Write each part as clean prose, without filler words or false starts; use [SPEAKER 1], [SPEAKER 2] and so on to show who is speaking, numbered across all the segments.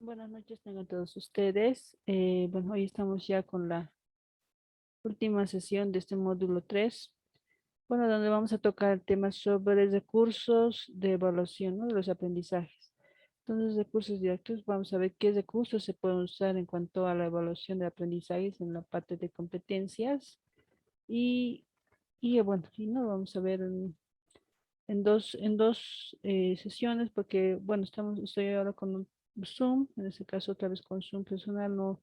[SPEAKER 1] Buenas noches, tengan todos ustedes. Bueno, hoy estamos ya con la última sesión de este módulo 3. Bueno, donde vamos a tocar temas sobre recursos de evaluación, ¿no? De los aprendizajes. Entonces, recursos directos, vamos a ver qué recursos se pueden usar en cuanto a la evaluación de aprendizajes en la parte de competencias. Y, bueno, y no vamos a ver en dos sesiones, porque, bueno, estoy ahora con un Zoom, en este caso otra vez con Zoom personal, no.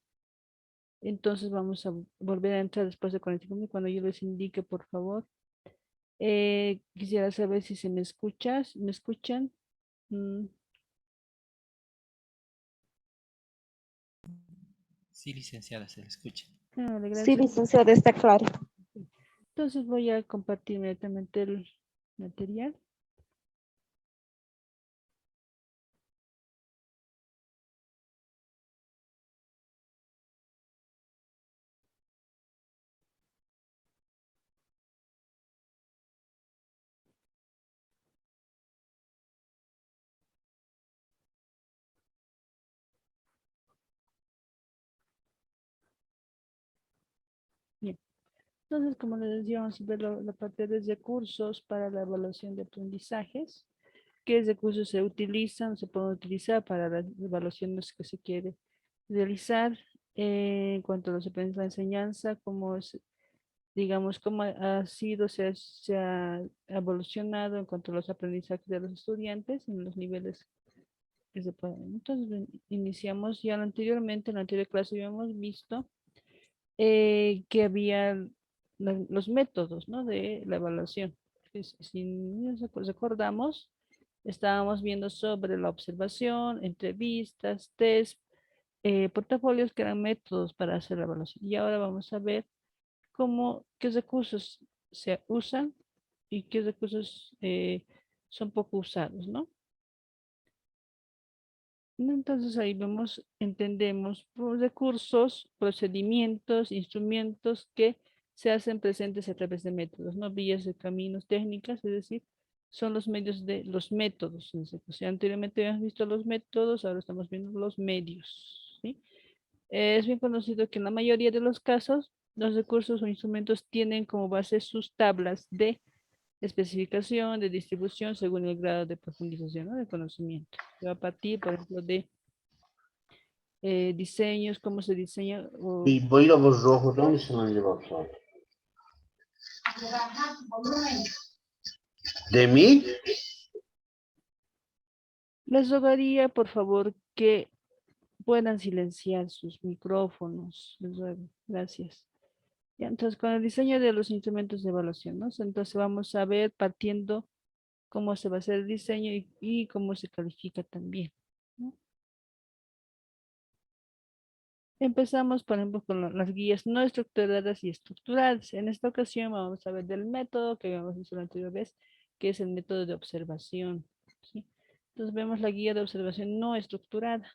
[SPEAKER 1] Entonces vamos a volver a entrar después de 45 minutos cuando yo les indique, por favor. Quisiera saber si se me escucha, si me escuchan. Mm,
[SPEAKER 2] Sí, licenciada, se le escucha.
[SPEAKER 1] vale,
[SPEAKER 3] Sí,
[SPEAKER 1] gracias.
[SPEAKER 3] licenciada, está claro.
[SPEAKER 1] Entonces voy a compartir inmediatamente el material. Bien. Entonces, como les decía, vamos a ver la parte de recursos para la evaluación de aprendizajes. ¿Qué recursos se utilizan, se pueden utilizar para las evaluaciones que se quiere realizar? En cuanto a los aprendizajes de la enseñanza, cómo es, digamos, cómo ha sido, se ha evolucionado en cuanto a los aprendizajes de los estudiantes en los niveles que se pueden. Entonces, iniciamos ya anteriormente, en la anterior clase habíamos visto que había los métodos, ¿no? De la evaluación. Si nos recordamos, estábamos viendo sobre la observación, entrevistas, test, portafolios que eran métodos para hacer la evaluación. Y ahora vamos a ver qué recursos se usan y qué recursos son poco usados, ¿no? Entonces ahí vemos, entendemos por recursos, procedimientos, instrumentos que se hacen presentes a través de métodos, no vías de caminos, técnicas, es decir, son los medios de los métodos. O sea, anteriormente habíamos visto los métodos, ahora estamos viendo los medios, ¿sí? Es bien conocido que en la mayoría de los casos, los recursos o instrumentos tienen como base sus tablas de especificación, de distribución, según el grado de profundización, ¿no? De conocimiento. Va a partir, por ejemplo, de diseños, cómo se diseña.
[SPEAKER 4] E boirovos jogos não ensinam de WhatsApp. De mí?
[SPEAKER 1] Les rogaría, por favor, que puedan silenciar sus micrófonos. Les ruego. Gracias. Ya, entonces, con el diseño de los instrumentos de evaluación, ¿no? Entonces, vamos a ver partiendo cómo se va a hacer el diseño y cómo se califica también, ¿no? Empezamos, por ejemplo, con las guías no estructuradas y estructuradas. En esta ocasión vamos a ver del método que habíamos visto la anterior vez, que es el método de observación, ¿sí? Entonces vemos la guía de observación no estructurada.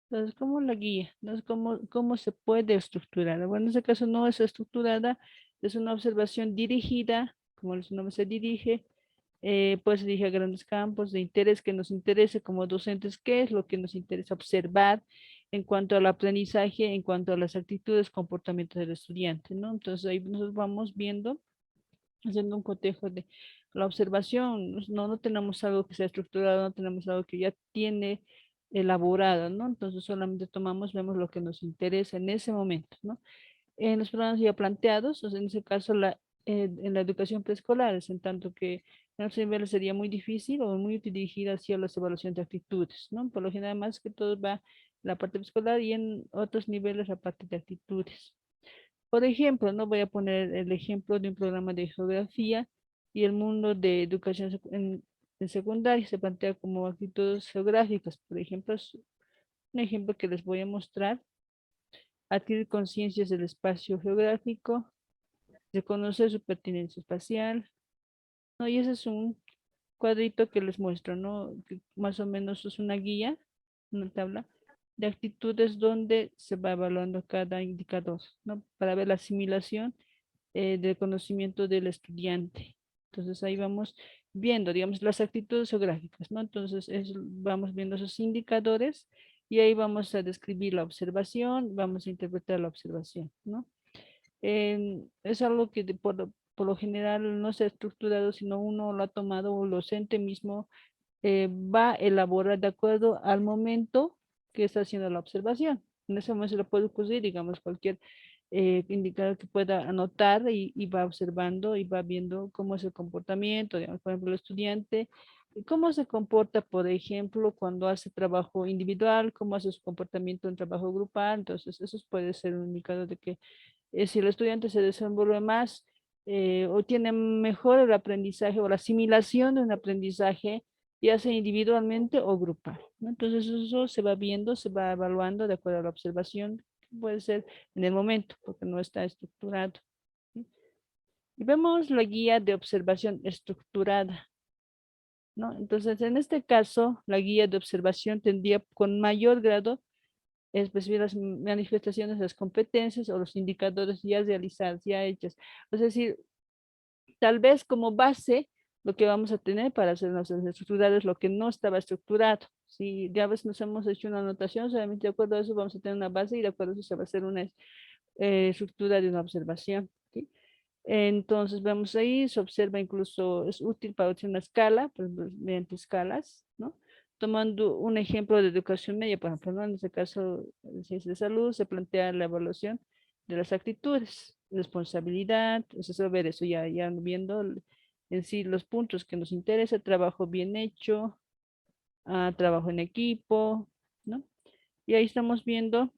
[SPEAKER 1] Entonces, ¿cómo la guía? Entonces, ¿cómo se puede estructurar? Bueno, en este caso no es estructurada, es una observación dirigida, como su nombre se dirige, pues se dirige a grandes campos de interés que nos interese como docentes, qué es lo que nos interesa observar en cuanto al aprendizaje, en cuanto a las actitudes, comportamientos del estudiante, ¿no? Entonces ahí nosotros vamos viendo, haciendo un cotejo de la observación, no tenemos algo que sea estructurado, no tenemos algo que ya tiene elaborado, ¿no? Entonces solamente tomamos, vemos lo que nos interesa en ese momento, ¿no? En los programas ya planteados, o sea, en ese caso en la educación preescolar, es en tanto que en otros niveles sería muy difícil o muy dirigida hacia las evaluaciones de actitudes, ¿no? Por lo general, más que todo va la parte preescolar y en otros niveles la parte de actitudes. Por ejemplo, no voy a poner el ejemplo de un programa de geografía y el mundo de educación en secundaria se plantea como actitudes geográficas. Por ejemplo, es un ejemplo que les voy a mostrar: adquirir conciencias del espacio geográfico, reconocer su pertinencia espacial, ¿no? Y ese es un cuadrito que les muestro, ¿no? Que más o menos es una guía, una tabla de actitudes donde se va evaluando cada indicador, ¿no? Para ver la asimilación del conocimiento del estudiante. Entonces ahí vamos viendo, digamos, las actitudes geográficas, ¿no? Entonces vamos viendo esos indicadores y ahí vamos a describir la observación, vamos a interpretar la observación, ¿no? Es algo que por lo general no se ha estructurado, sino uno lo ha tomado o el docente mismo va a elaborar de acuerdo al momento que está haciendo la observación. En ese momento se le puede ocurrir, digamos, cualquier indicador que pueda anotar y va observando y va viendo cómo es el comportamiento, digamos, por ejemplo, el estudiante, cómo se comporta, por ejemplo, cuando hace trabajo individual, cómo hace su comportamiento en trabajo grupal. Entonces, eso puede ser un indicador de que si el estudiante se desenvuelve más o tiene mejor el aprendizaje o la asimilación de un aprendizaje, ya sea individualmente o grupal, ¿no? Entonces eso se va viendo, se va evaluando de acuerdo a la observación, que puede ser en el momento, porque no está estructurado, ¿sí? Y vemos la guía de observación estructurada, ¿no? Entonces, en este caso, la guía de observación tendría con mayor grado especificar las manifestaciones de las competencias o los indicadores ya realizados, ya hechas. Es decir, tal vez como base, lo que vamos a tener para hacer nuestras estructuras es lo que no estaba estructurado. Si ya ves, nos hemos hecho una anotación, solamente de acuerdo a eso vamos a tener una base y de acuerdo a eso se va a hacer una estructura de una observación, ¿sí? Entonces vemos ahí, se observa incluso, es útil para hacer una escala, por ejemplo, mediante escalas, ¿no? Tomando un ejemplo de educación media, por ejemplo, ¿no? En este caso, en ciencias de salud, se plantea la evaluación de las actitudes, responsabilidad, eso ver eso ya viendo en sí los puntos que nos interesa, trabajo bien hecho, trabajo en equipo, ¿no? Y ahí estamos viendo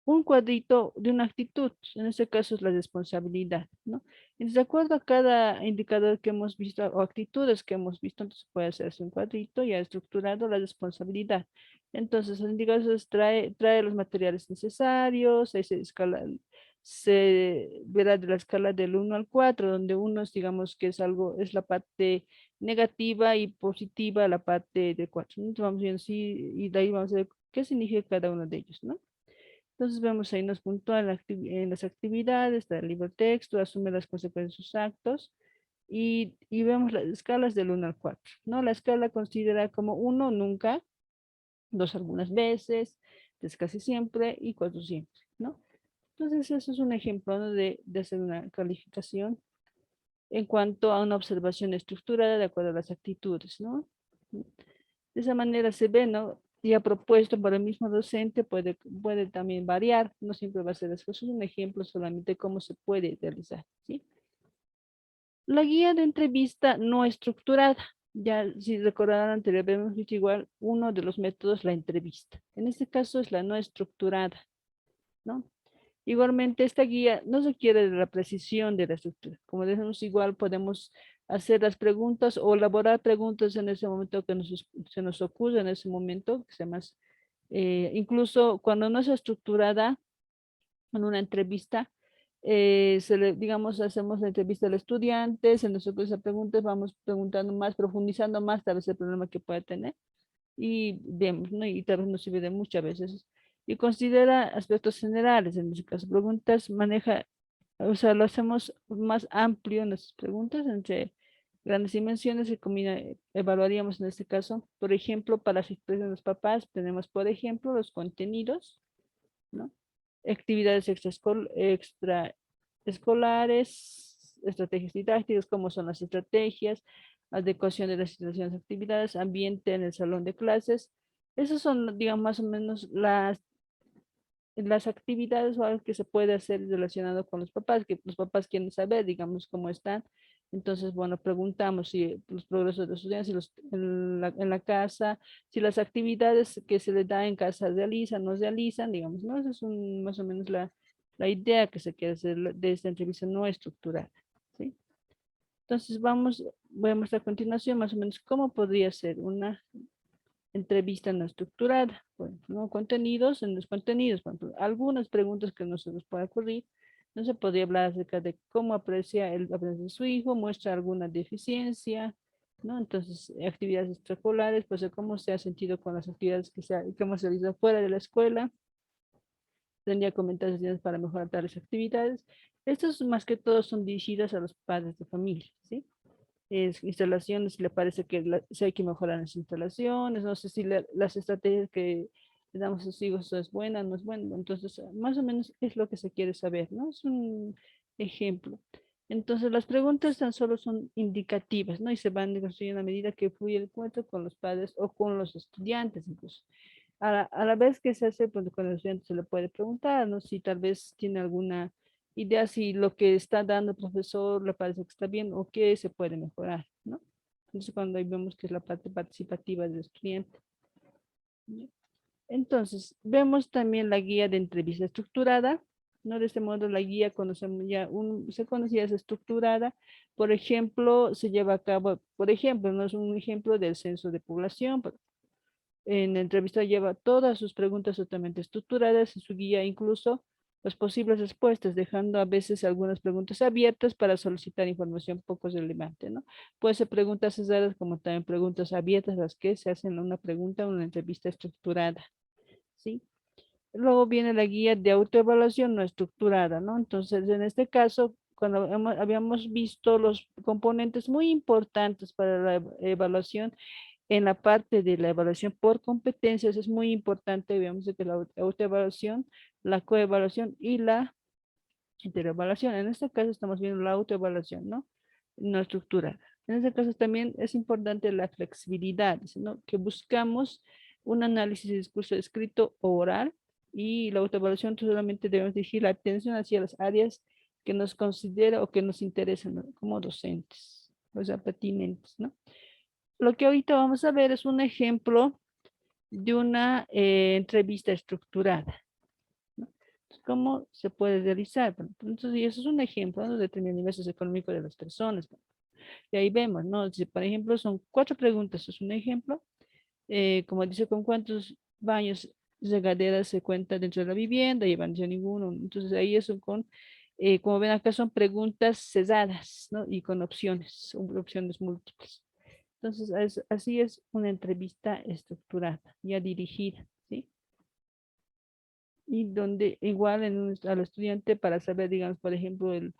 [SPEAKER 1] un cuadrito de una actitud, en este caso es la responsabilidad, ¿no? Entonces, de acuerdo a cada indicador que hemos visto o actitudes que hemos visto, entonces puede hacerse un cuadrito ya estructurado la responsabilidad. Entonces, el indicador trae los materiales necesarios, ahí se verá de la escala del 1 al 4, donde uno es, digamos, que es algo, es la parte negativa y positiva, la parte de 4. Entonces, vamos viendo sí, y de ahí vamos a ver qué significa cada uno de ellos, ¿no? Entonces vemos ahí nos puntúa en las actividades, está el libro texto, asume las consecuencias de sus actos y vemos las escalas del 1 al 4, ¿no? La escala considera como 1 nunca, 2 algunas veces, 3 casi siempre y 4 siempre, ¿no? Entonces eso es un ejemplo, ¿no? de hacer una calificación en cuanto a una observación estructurada de acuerdo a las actitudes, ¿no? De esa manera se ve, ¿no? Ya propuesto por el mismo docente puede también variar, no siempre va a ser eso. Es un ejemplo solamente de cómo se puede realizar, ¿sí? La guía de entrevista no estructurada. Ya, si recordarán anteriormente, hemos dicho igual, uno de los métodos, la entrevista. En este caso es la no estructurada, ¿no? Igualmente, esta guía no requiere de la precisión de la estructura. Como decimos, igual podemos hacer las preguntas o elaborar preguntas en ese momento que se nos ocurre en ese momento, que sea más, incluso cuando no es estructurada en una entrevista, digamos, hacemos la entrevista al estudiante, se nos ocurre esa pregunta, vamos preguntando más, profundizando más, tal vez el problema que pueda tener y vemos, ¿no? Y tal vez nos sirve de muchas veces. Y considera aspectos generales, en este caso, preguntas, maneja, o sea, lo hacemos más amplio en las preguntas, entre grandes dimensiones, y combina, evaluaríamos en este caso, por ejemplo, para las expresiones de los papás, tenemos, por ejemplo, los contenidos, ¿no? Actividades extraescolares, estrategias didácticas, cómo son las estrategias, adecuación de las situaciones, actividades, ambiente en el salón de clases. Esas son, digamos, más o menos las actividades o algo que se puede hacer relacionado con los papás, que los papás quieren saber, digamos, cómo están. Entonces, bueno, preguntamos si los progresos de los estudiantes, si en la casa, si las actividades que se les da en casa realizan, no realizan, digamos, ¿no? Esa es más o menos la idea que se quiere hacer de esta entrevista no estructurada, ¿sí? Entonces, voy a mostrar a continuación más o menos cómo podría ser una entrevista no estructurada. Bueno, ¿no? Contenidos, en los contenidos, por ejemplo, algunas preguntas que no se nos puede ocurrir. No se podría hablar acerca de cómo aprecia el aprendizaje de su hijo, muestra alguna deficiencia, ¿no? Entonces, actividades extracurriculares, pues cómo se ha sentido con las actividades que hemos realizado fuera de la escuela. Tendría comentarios para mejorar tales actividades. Estos más que todo son dirigidas a los padres de familia, ¿sí? Instalaciones, le parece que si hay que mejorar las instalaciones, no sé si las estrategias que le damos a sus hijos es buena, no es buena. Entonces, más o menos es lo que se quiere saber, ¿no? Es un ejemplo. Entonces, las preguntas tan solo son indicativas, ¿no? Y se van construyendo a medida que fluye el encuentro con los padres o con los estudiantes, incluso. A la vez que se hace, pues con el estudiante se le puede preguntar, ¿no? Si tal vez tiene alguna idea, si lo que está dando el profesor le parece que está bien o qué se puede mejorar, ¿no? Entonces, cuando ahí vemos que es la parte participativa del estudiante. ¿Ya? Entonces, vemos también la guía de entrevista estructurada, ¿no? De este modo, la guía, cuando se conocía es estructurada, por ejemplo, se lleva a cabo, por ejemplo, no es un ejemplo del censo de población, pero en la entrevista lleva todas sus preguntas totalmente estructuradas y su guía incluso las posibles respuestas, dejando a veces algunas preguntas abiertas para solicitar información poco relevante, ¿no? Puede ser preguntas cesadas como también preguntas abiertas, las que se hacen en una pregunta o una entrevista estructurada, ¿sí? Luego viene la guía de autoevaluación no estructurada, ¿no? Entonces, en este caso, cuando habíamos visto los componentes muy importantes para la evaluación, en la parte de la evaluación por competencias es muy importante, veamos, de que la autoevaluación, la coevaluación y la interevaluación. En este caso estamos viendo la autoevaluación, ¿no? No estructurada. En este caso también es importante la flexibilidad, ¿no? Que buscamos un análisis de discurso escrito o oral y la autoevaluación solamente debemos dirigir la atención hacia las áreas que nos considera o que nos interesan, ¿no? Como docentes, o sea, pertinentes, ¿no? Lo que ahorita vamos a ver es un ejemplo de una entrevista estructurada, ¿no? ¿Cómo se puede realizar? Bueno, entonces, y eso es un ejemplo, ¿no? De determinados niveles socioeconómicos de las personas. Y ahí vemos, ¿no? Si, por ejemplo, son 4 preguntas, es un ejemplo. Como dice, ¿con cuántos baños, regaderas se cuenta dentro de la vivienda? Y van a ninguno. Entonces, ahí eso con, como ven acá, son preguntas cesadas, ¿no? Y con opciones múltiples. Entonces, así es una entrevista estructurada, ya dirigida, ¿sí? Y donde igual al estudiante para saber, digamos, por ejemplo, el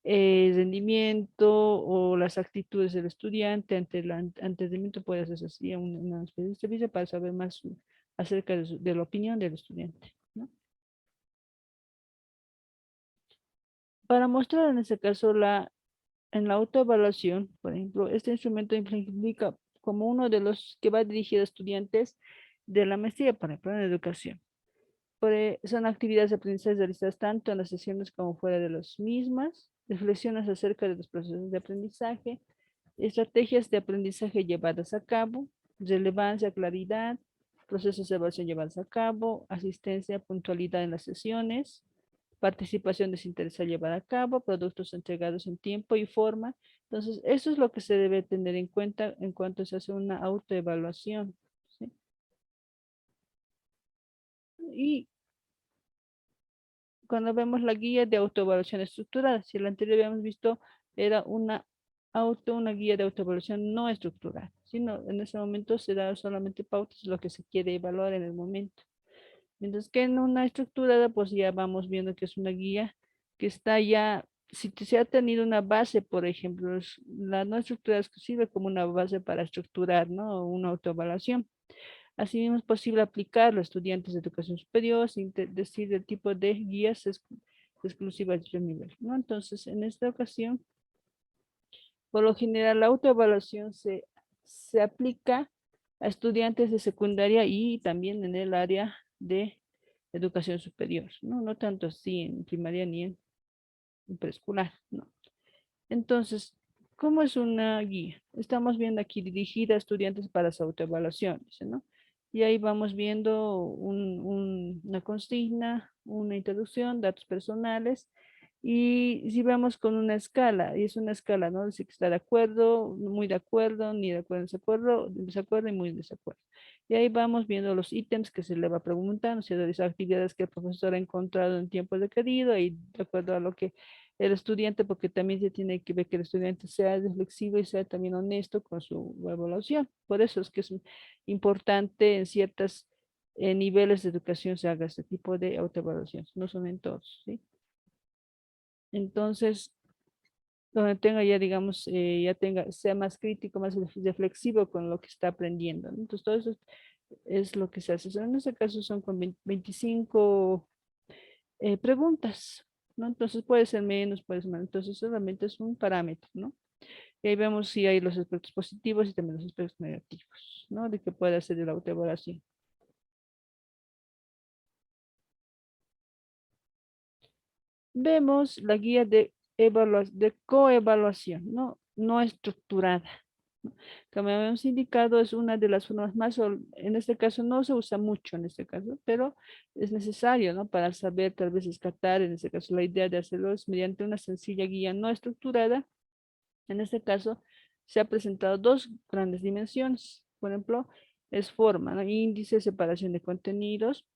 [SPEAKER 1] rendimiento o las actitudes del estudiante ante ante el rendimiento, puede hacerse así una especie de entrevista para saber más acerca de la opinión del estudiante, ¿no? Para mostrar en este caso en la autoevaluación, por ejemplo, este instrumento implica como uno de los que va dirigido a estudiantes de la maestría, por ejemplo, en educación. Son actividades de aprendizaje realizadas tanto en las sesiones como fuera de las mismas, reflexiones acerca de los procesos de aprendizaje, estrategias de aprendizaje llevadas a cabo, relevancia, claridad, procesos de evaluación llevados a cabo, asistencia, puntualidad en las sesiones, participación desinteresada llevada a cabo, productos entregados en tiempo y forma. Entonces, eso es lo que se debe tener en cuenta en cuanto se hace una autoevaluación, ¿sí? Y cuando vemos la guía de autoevaluación estructurada, si la anterior habíamos visto era una guía de autoevaluación no estructurada, sino en ese momento se da solamente pautas de lo que se quiere evaluar en el momento. Mientras que en una estructurada, pues ya vamos viendo que es una guía que está ya, si se ha tenido una base, por ejemplo, la no estructurada sirve como una base para estructurar, ¿no? Una autoevaluación. Asimismo, es posible aplicarlo a estudiantes de educación superior sin decir el tipo de guías exclusivas de nivel, ¿no? Entonces, en esta ocasión, por lo general, la autoevaluación se aplica a estudiantes de secundaria y también en el área de educación superior, ¿no? No tanto así en primaria ni en preescolar, ¿no? Entonces, ¿cómo es una guía? Estamos viendo aquí dirigida a estudiantes para su autoevaluación, dice, ¿no? Y ahí vamos viendo una consigna, una introducción, datos personales, y si vamos con una escala, y es una escala, ¿no? Dice que está de acuerdo, muy de acuerdo, ni de acuerdo, desacuerdo y muy desacuerdo. Y ahí vamos viendo los ítems que se le va preguntando, si realiza actividades que el profesor ha encontrado en tiempo requerido y de acuerdo a lo que el estudiante, porque también se tiene que ver que el estudiante sea reflexivo y sea también honesto con su evaluación. Por eso es que es importante en ciertos niveles de educación se haga este tipo de autoevaluación, no son en todos, ¿sí? Entonces, donde tenga ya, digamos, sea más crítico, más reflexivo con lo que está aprendiendo, ¿no? Entonces, todo eso es lo que se hace. O sea, en este caso son con 25 preguntas, ¿no? Entonces puede ser menos, puede ser más. Entonces solamente es un parámetro, ¿no? Y ahí vemos si hay los aspectos positivos y también los aspectos negativos, ¿no? De que puede hacer de la autoevaluación. Vemos la guía de coevaluación, ¿no? No estructurada. ¿No? Como habíamos indicado, es una de las formas más, en este caso no se usa mucho en este caso, pero es necesario, ¿no? Para saber, tal vez descartar, en este caso la idea de hacerlo es mediante una sencilla guía no estructurada. En este caso, se ha presentado dos grandes dimensiones. Por ejemplo, es forma, ¿no? Índice, separación de contenidos,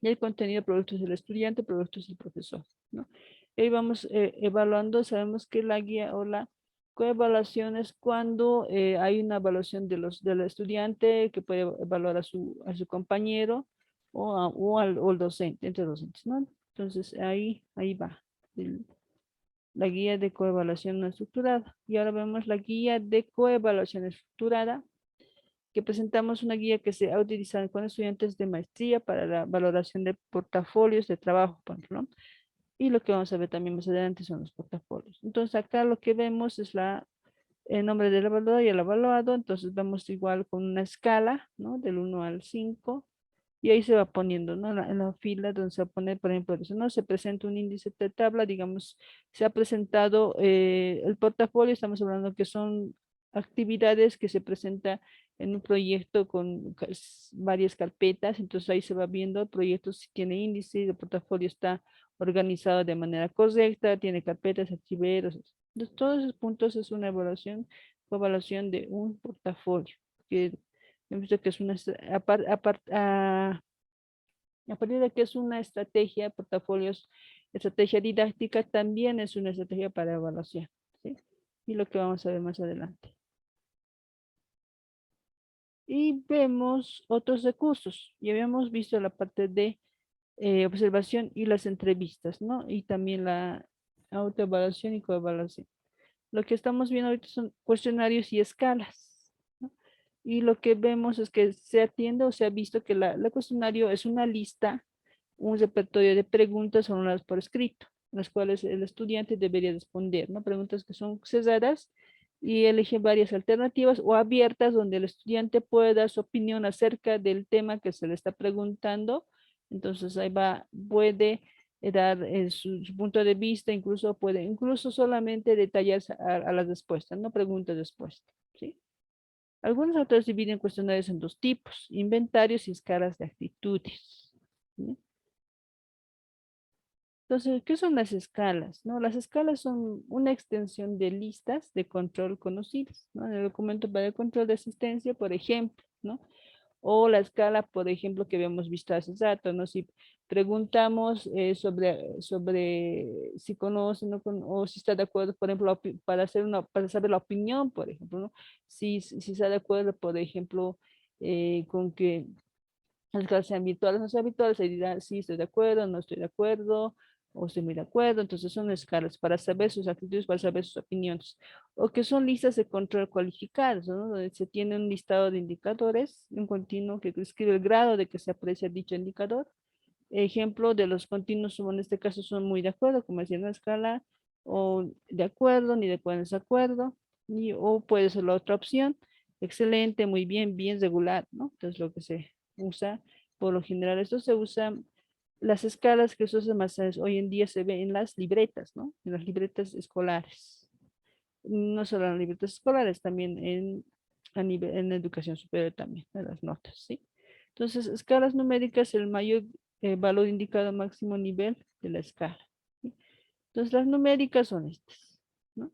[SPEAKER 1] y el contenido, productos del estudiante, productos del profesor, ¿no? Y ahí vamos evaluando, sabemos que la guía o la coevaluación es cuando hay una evaluación del estudiante que puede evaluar a su compañero o al docente, entre docentes, ¿no? Entonces ahí va la guía de coevaluación no estructurada. Y ahora vemos la guía de coevaluación estructurada, que presentamos una guía que se ha utilizado con estudiantes de maestría para la valoración de portafolios de trabajo, por ejemplo, ¿no? Y lo que vamos a ver también más adelante son los portafolios. Entonces acá lo que vemos es el nombre del evaluador y el evaluado. Entonces vemos igual con una escala, ¿no? Del 1 al 5. Y ahí se va poniendo, ¿no? En la fila donde se va a poner, por ejemplo, eso, ¿no? Se presenta un índice de tabla, digamos, se ha presentado el portafolio, estamos hablando que son actividades que se presenta en un proyecto con varias carpetas, entonces ahí se va viendo el proyecto si tiene índice, el portafolio está organizado de manera correcta, tiene carpetas, archiveros. Entonces, todos esos puntos es una evaluación de un portafolio, que hemos visto que es una, a partir de que es una estrategia, portafolios, estrategia didáctica, también es una estrategia para evaluación, ¿sí? Y lo que vamos a ver más adelante. Y vemos otros recursos. Ya habíamos visto la parte de observación y las entrevistas, ¿no? Y también la autoevaluación y coevaluación. Lo que estamos viendo ahorita son cuestionarios y escalas, ¿no? Y lo que vemos es que se atiende o se ha visto que el cuestionario es una lista, un repertorio de preguntas formuladas por escrito, las cuales el estudiante debería responder, ¿no? Preguntas que son cerradas y elige varias alternativas o abiertas donde el estudiante puede dar su opinión acerca del tema que se le está preguntando. Entonces ahí puede dar su punto de vista, incluso solamente detallar a las respuestas, no preguntas respuestas, ¿sí? Algunos autores dividen cuestionarios en dos tipos, inventarios y escalas de actitudes, ¿sí? Entonces, ¿qué son las escalas? ¿No? Las escalas son una extensión de listas de control conocidas, ¿no? En el documento para el control de asistencia, por ejemplo, ¿no? O la escala, por ejemplo, que habíamos visto hace rato, ¿no? Si preguntamos sobre si conoce ¿no? o si está de acuerdo, por ejemplo, para saber la opinión, por ejemplo, ¿no? Si está de acuerdo, por ejemplo, con que las clases sean virtuales o no sean virtuales, se dirá sí, estoy de acuerdo, no estoy de acuerdo, o estoy muy de acuerdo. Entonces son escalas para saber sus actitudes, para saber sus opiniones. O que son listas de control cualificadas, ¿no? Donde se tiene un listado de indicadores, un continuo que describe el grado de que se aprecia dicho indicador. Ejemplo de los continuos, en este caso son muy de acuerdo, como decía en la escala, o de acuerdo, ni de acuerdo, en desacuerdo, o puede ser la otra opción, excelente, muy bien, bien, regular, ¿no? Entonces lo que se usa, por lo general, esto se usa, las escalas que se usan más hoy en día se ven en las libretas, ¿no? En las libretas escolares. No solo en las libretas escolares, también en educación superior también, en las notas, ¿sí? Entonces, escalas numéricas, el mayor valor indicado máximo nivel de la escala, ¿sí? Entonces, las numéricas son estas, ¿no?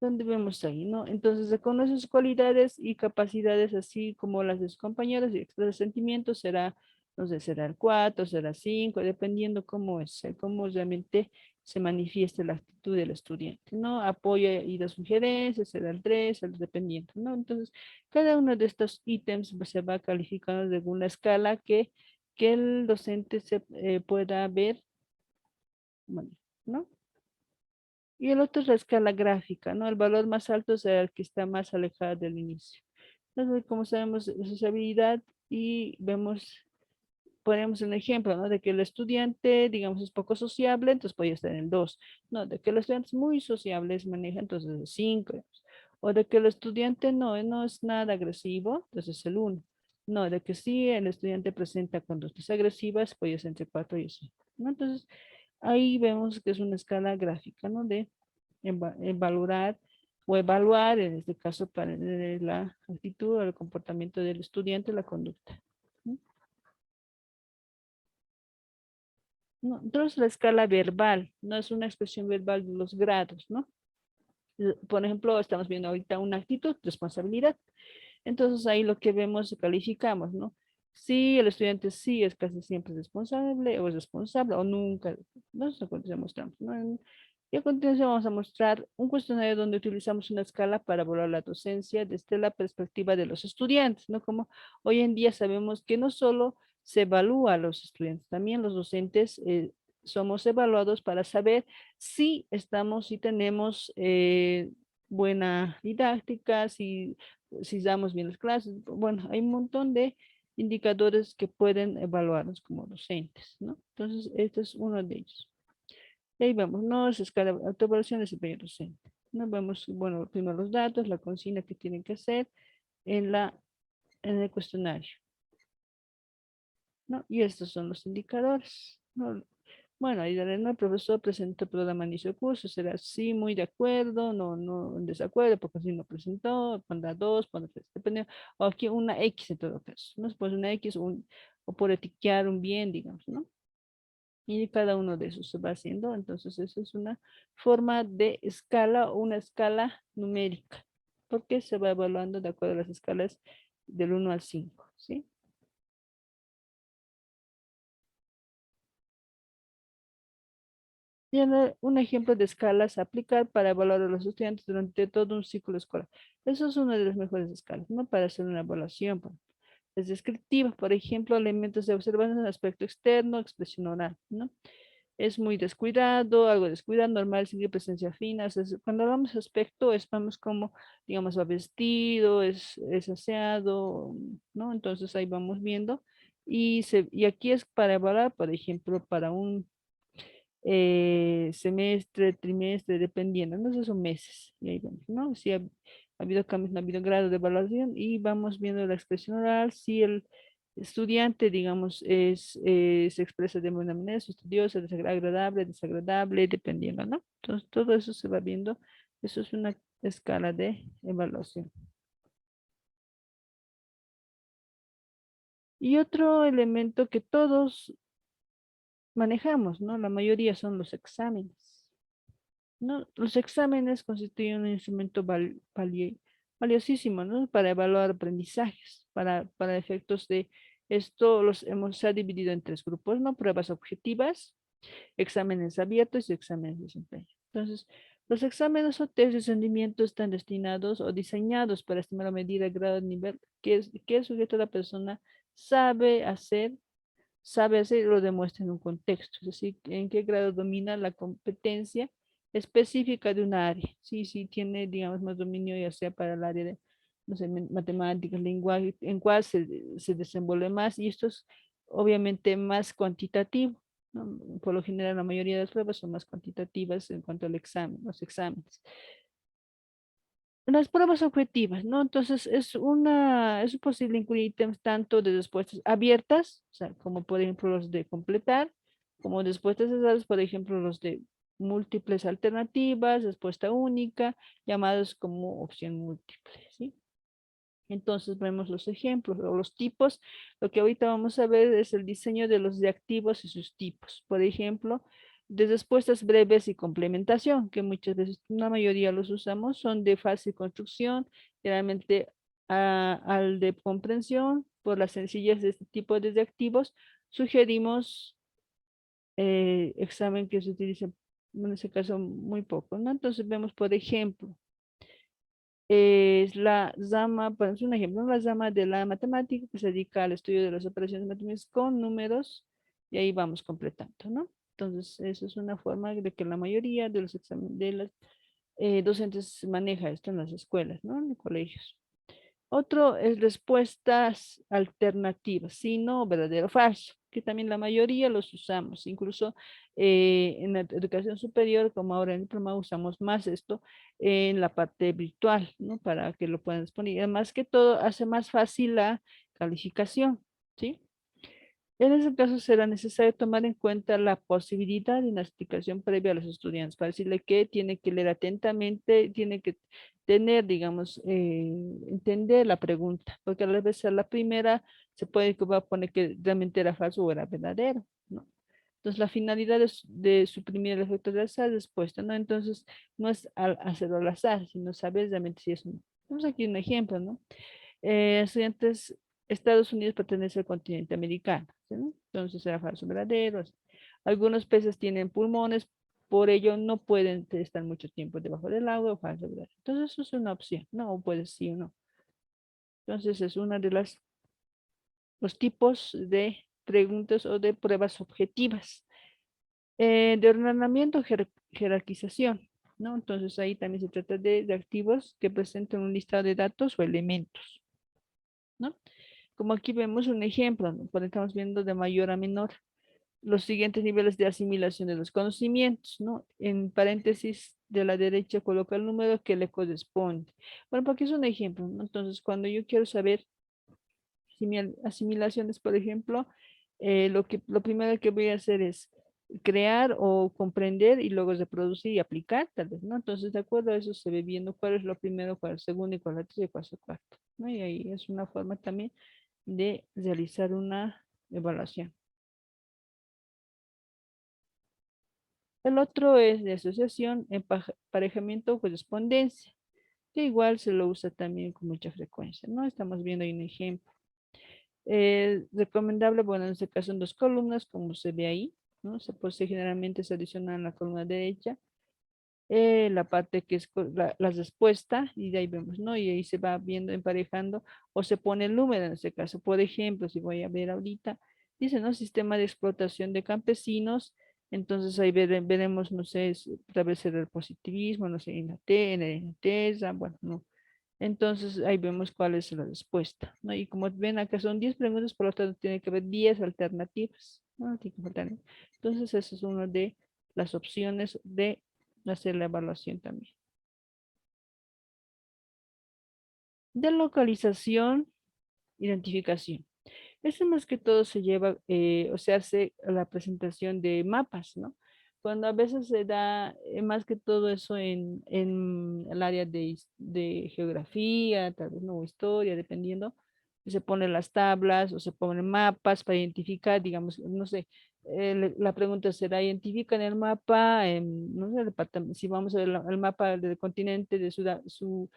[SPEAKER 1] Donde vemos ahí, ¿no? Entonces, reconoce sus cualidades y capacidades, así como las de sus compañeros y expresa sentimientos, será, no sé, será el 4, será 5, dependiendo cómo es, cómo realmente se manifiesta la actitud del estudiante, ¿no? Apoya y da sugerencias, será el 3, el dependiente, ¿no? Entonces, cada uno de estos ítems pues, se va calificando según la escala que el docente pueda ver maneja, ¿no? Y el otro es la escala gráfica, ¿no? El valor más alto será el que está más alejado del inicio. Entonces, como sabemos, sociabilidad y vemos, ponemos un ejemplo, ¿no? De que el estudiante, digamos, es poco sociable, entonces puede estar en el 2. No, de que el estudiante es muy sociable, maneja entonces el 5. O de que el estudiante no es nada agresivo, entonces es el 1. No, de que sí, el estudiante presenta conductas agresivas, puede ser entre 4 y 5. ¿No? Entonces, ahí vemos que es una escala gráfica, ¿no? De valorar o evaluar, en este caso, para la actitud o el comportamiento del estudiante, la conducta. ¿No? No, entonces, la escala verbal, no es una expresión verbal de los grados, ¿no? Por ejemplo, estamos viendo ahorita una actitud, responsabilidad. Entonces, ahí lo que vemos, calificamos, ¿no? Si el estudiante sí es casi siempre responsable o es responsable o nunca, no sé cuánto mostramos, ¿no? Y a continuación vamos a mostrar un cuestionario donde utilizamos una escala para evaluar la docencia desde la perspectiva de los estudiantes, ¿no? Como hoy en día sabemos que no solo se evalúa a los estudiantes, también los docentes somos evaluados para saber si estamos, si tenemos buena didáctica, si damos bien las clases. Bueno, hay un montón de indicadores que pueden evaluarnos como docentes, ¿no? Entonces, este es uno de ellos. Y ahí vamos, no es escala de autoevaluación, es el docente. No vemos, bueno, primero los datos, la consigna que tienen que hacer en en el cuestionario, ¿no? Y estos son los indicadores, ¿no? Bueno, ahí no, el profesor presentó el programa de inicio de curso, será sí, muy de acuerdo, no en desacuerdo, porque si no presentó, pondrá 2, pondrá 3, dependiendo, o aquí una X en todo caso, no se pone una X o por etiquetar un bien, digamos, ¿no? Y cada uno de esos se va haciendo, entonces eso es una forma de escala o una escala numérica, porque se va evaluando de acuerdo a las escalas del 1 al 5, ¿sí? Tiene un ejemplo de escalas a aplicar para evaluar a los estudiantes durante todo un ciclo escolar. Eso es una de las mejores escalas, ¿no? Para hacer una evaluación. Es descriptiva, por ejemplo, elementos de observación en aspecto externo, expresión oral, ¿no? Es muy descuidado, algo descuidado, normal, sigue presencia fina. O sea, cuando hablamos de aspecto, es vamos como, digamos, va vestido, es aseado, ¿no? Entonces ahí vamos viendo. Y aquí es para evaluar, por ejemplo, para un semestre, trimestre, dependiendo, ¿no? Esos son meses. Y ahí vamos, ¿no? Si ha habido cambios, no ha habido grado de evaluación y vamos viendo la expresión oral, si el estudiante, digamos, se expresa de buena manera, es estudioso, agradable, desagradable, dependiendo, ¿no? Entonces, todo eso se va viendo. Eso es una escala de evaluación. Y otro elemento que todos manejamos, ¿no? La mayoría son los exámenes. ¿No? Los exámenes constituyen un instrumento valiosísimo, ¿no? Para evaluar aprendizajes, para efectos de esto se ha dividido en 3 grupos, ¿no? Pruebas objetivas, exámenes abiertos y exámenes de desempeño. Entonces, los exámenes o test de rendimiento están destinados o diseñados para estimar o medir el grado de nivel que el sujeto, la persona, sabe hacer y lo demuestra en un contexto, es decir, en qué grado domina la competencia específica de un área. Sí, tiene, digamos, más dominio ya sea para el área de, no sé, matemáticas, lenguaje, en cuál se desenvuelve más, y esto es obviamente más cuantitativo, ¿no? Por lo general, la mayoría de las pruebas son más cuantitativas en cuanto al examen, los exámenes. Las pruebas objetivas, ¿no? Entonces, es posible incluir ítems tanto de respuestas abiertas, o sea, como por ejemplo los de completar, como respuestas cerradas, por ejemplo, los de múltiples alternativas, respuesta única, llamados como opción múltiple, ¿sí? Entonces vemos los ejemplos o los tipos. Lo que ahorita vamos a ver es el diseño de los reactivos y sus tipos. Por ejemplo, de respuestas breves y complementación, que muchas veces, la mayoría los usamos, son de fácil construcción, generalmente al de comprensión, por la sencillez de este tipo de reactivos, sugerimos examen que se utilice en ese caso muy poco, ¿no? Entonces vemos, por ejemplo, es la rama, por un ejemplo, la rama de la matemática que se dedica al estudio de las operaciones matemáticas con números y ahí vamos completando, ¿no? Entonces, eso es una forma de que la mayoría de los de los docentes maneja esto en las escuelas, ¿no? En los colegios. Otro es respuestas alternativas, sí, no, verdadero o falso, que también la mayoría los usamos. Incluso en la educación superior, como ahora en el diploma, usamos más esto en la parte virtual, ¿no? Para que lo puedan exponer. Y además que todo hace más fácil la calificación, ¿sí? En ese caso será necesario tomar en cuenta la posibilidad de una explicación previa a los estudiantes para decirle que tiene que leer atentamente, tiene que tener, digamos, entender la pregunta, porque a la vez a la primera se puede que va a poner que realmente era falso o era verdadero, ¿no? Entonces la finalidad es de suprimir el efecto de esa respuesta, ¿no? Entonces no es hacerlo al azar, sino saber realmente si es un... Tenemos aquí un ejemplo, ¿no? Estudiantes, Estados Unidos pertenece al continente americano, ¿sí, no? Entonces será falso verdadero. Así. Algunos peces tienen pulmones, por ello no pueden estar mucho tiempo debajo del agua o falso verdadero. Entonces eso es una opción, ¿no? O puede sí o no. Entonces es una de los tipos de preguntas o de pruebas objetivas. De ordenamiento, jerarquización, ¿no? Entonces ahí también se trata de activos que presenten un listado de datos o elementos, ¿no? Como aquí vemos un ejemplo, ¿no? Pues estamos viendo de mayor a menor los siguientes niveles de asimilación de los conocimientos, ¿no? En paréntesis de la derecha coloca el número que le corresponde. Bueno, porque es un ejemplo, ¿no? Entonces, cuando yo quiero saber asimilaciones, por ejemplo, lo primero que voy a hacer es crear o comprender y luego reproducir y aplicar, tal vez, ¿no? Entonces, de acuerdo a eso se ve viendo cuál es lo primero, cuál es el segundo y cuál es el tercero y cuál es el cuarto, ¿no? Y ahí es una forma también de realizar una evaluación. El otro es de asociación, emparejamiento o correspondencia, que igual se lo usa también con mucha frecuencia, ¿no? Estamos viendo ahí un ejemplo. Recomendable, bueno, en este caso en dos columnas, como se ve ahí, ¿no? Generalmente se adiciona en la columna derecha la parte que es la respuesta, y de ahí vemos, ¿no? Y ahí se va viendo, emparejando, o se pone el número en este caso. Por ejemplo, si voy a ver ahorita, dice, ¿no? Sistema de explotación de campesinos, entonces ahí veremos, no sé, tal vez el positivismo, no sé, en la TESA, bueno, no. Entonces ahí vemos cuál es la respuesta, ¿no? Y como ven acá son 10 preguntas, por lo tanto tiene que haber 10 alternativas, ¿no? Tiene que faltar, ¿no? Entonces esa es una de las opciones de hacer la evaluación también. De localización, identificación. Eso más que todo se lleva, o se hace la presentación de mapas, ¿no? Cuando a veces se da más que todo eso en el área de geografía, tal vez no, historia, dependiendo, se ponen las tablas o se ponen mapas para identificar, digamos, no sé, la pregunta será, ¿identifican el mapa, no sé, si vamos a ver el mapa del continente de su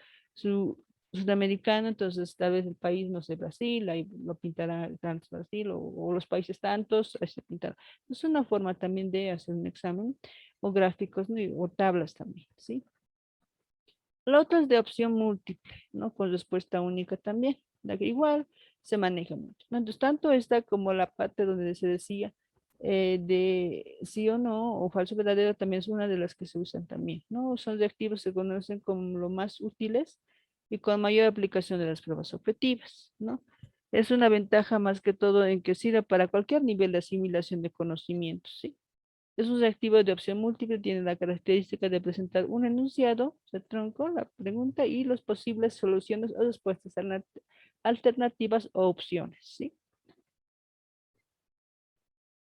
[SPEAKER 1] sudamericano, entonces tal vez el país, no sé, Brasil, ahí lo pintará tantos Brasil o los países tantos, ahí se pintará. Es una forma también de hacer un examen o gráficos, ¿no? O tablas también, ¿sí? La otra es de opción múltiple, ¿no? Con respuesta única también, la que igual se maneja mucho, ¿no? Entonces, tanto esta como la parte donde se decía de sí o no, o falso verdadero, también es una de las que se usan también, ¿no? Son reactivos que se conocen como lo más útiles y con mayor aplicación de las pruebas objetivas, ¿no? Es una ventaja más que todo en que sirve para cualquier nivel de asimilación de conocimientos, ¿sí? Es un reactivo de opción múltiple, tiene la característica de presentar un enunciado, o sea, tronco, la pregunta y las posibles soluciones o respuestas alternativas o opciones, ¿sí?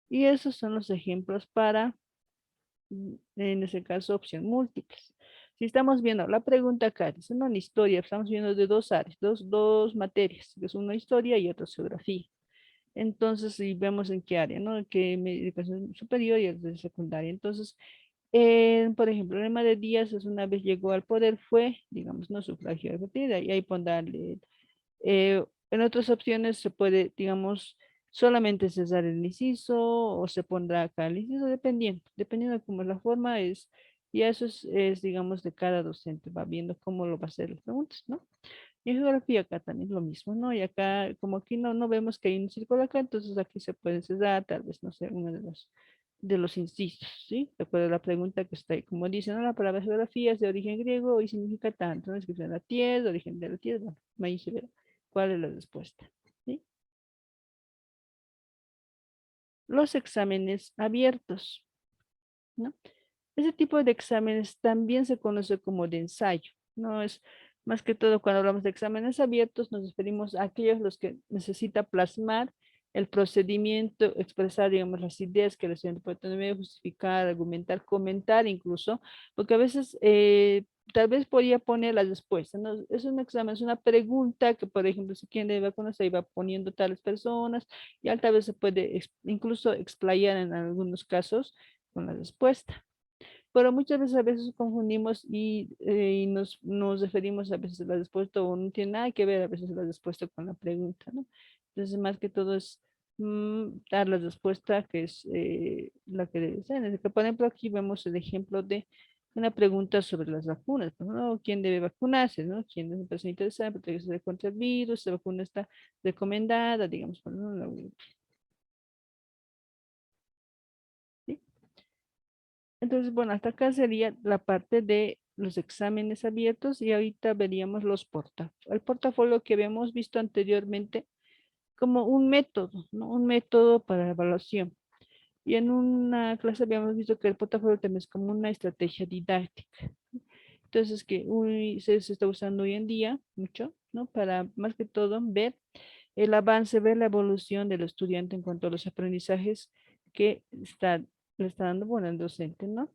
[SPEAKER 1] Y esos son los ejemplos para, en ese caso, opción múltiples. Si estamos viendo la pregunta acá, dice, no, en historia, estamos viendo de dos áreas, dos materias, que es una historia y otra geografía. Entonces, si vemos en qué área, ¿no? En qué educación superior y de secundaria. Entonces, por ejemplo, el lema de Díaz es una vez llegó al poder fue, digamos, no sufragio de partida, y ahí pondrle. En otras opciones se puede, digamos, solamente cesar el inciso o se pondrá acá el inciso, dependiendo de cómo es la forma es, y eso es, digamos, de cada docente, va viendo cómo lo va a hacer las preguntas, ¿no? Y en geografía acá también es lo mismo, ¿no? Y acá, como aquí no vemos que hay un círculo acá, entonces aquí se puede cesar, tal vez, no sé, uno de los de los incisos, ¿sí? Recuerda la pregunta que está ahí. Como dice, ¿no? La palabra geografía es de origen griego y significa tanto, ¿no? Descripción de la tierra, de origen de la tierra. Bueno, ahí se verá cuál es la respuesta, ¿sí? Los exámenes abiertos, ¿no? Ese tipo de exámenes también se conoce como de ensayo, ¿no? Es más que todo cuando hablamos de exámenes abiertos, nos referimos a aquellos los que necesita plasmar el procedimiento, expresar, digamos, las ideas que el estudiante puede tener, justificar, argumentar, comentar incluso, porque a veces tal vez podría poner las respuestas, ¿no? Es un examen, es una pregunta que, por ejemplo, si quién debe vacunas, ahí va poniendo tales personas, y tal vez se puede incluso explayar en algunos casos con la respuesta. Pero muchas veces a veces confundimos y nos referimos a veces a la respuesta o no tiene nada que ver a veces la respuesta con la pregunta, ¿no? Entonces, más que todo es dar la respuesta que es la que debe ser. Por ejemplo, aquí vemos el ejemplo de una pregunta sobre las vacunas, ¿no? ¿Quién debe vacunarse, no? ¿Quién es una persona interesada en protegerse contra el virus? ¿La vacuna está recomendada, digamos, ¿no? ¿Sí? Entonces, bueno, hasta acá sería la parte de los exámenes abiertos y ahorita veríamos los portafolios. El portafolio que habíamos visto anteriormente como un método, ¿no? Un método para evaluación. Y en una clase habíamos visto que el portafolio también es como una estrategia didáctica. Entonces, que se está usando hoy en día mucho, ¿no? Para más que todo ver el avance, ver la evolución del estudiante en cuanto a los aprendizajes que le está dando, bueno, el docente, ¿no?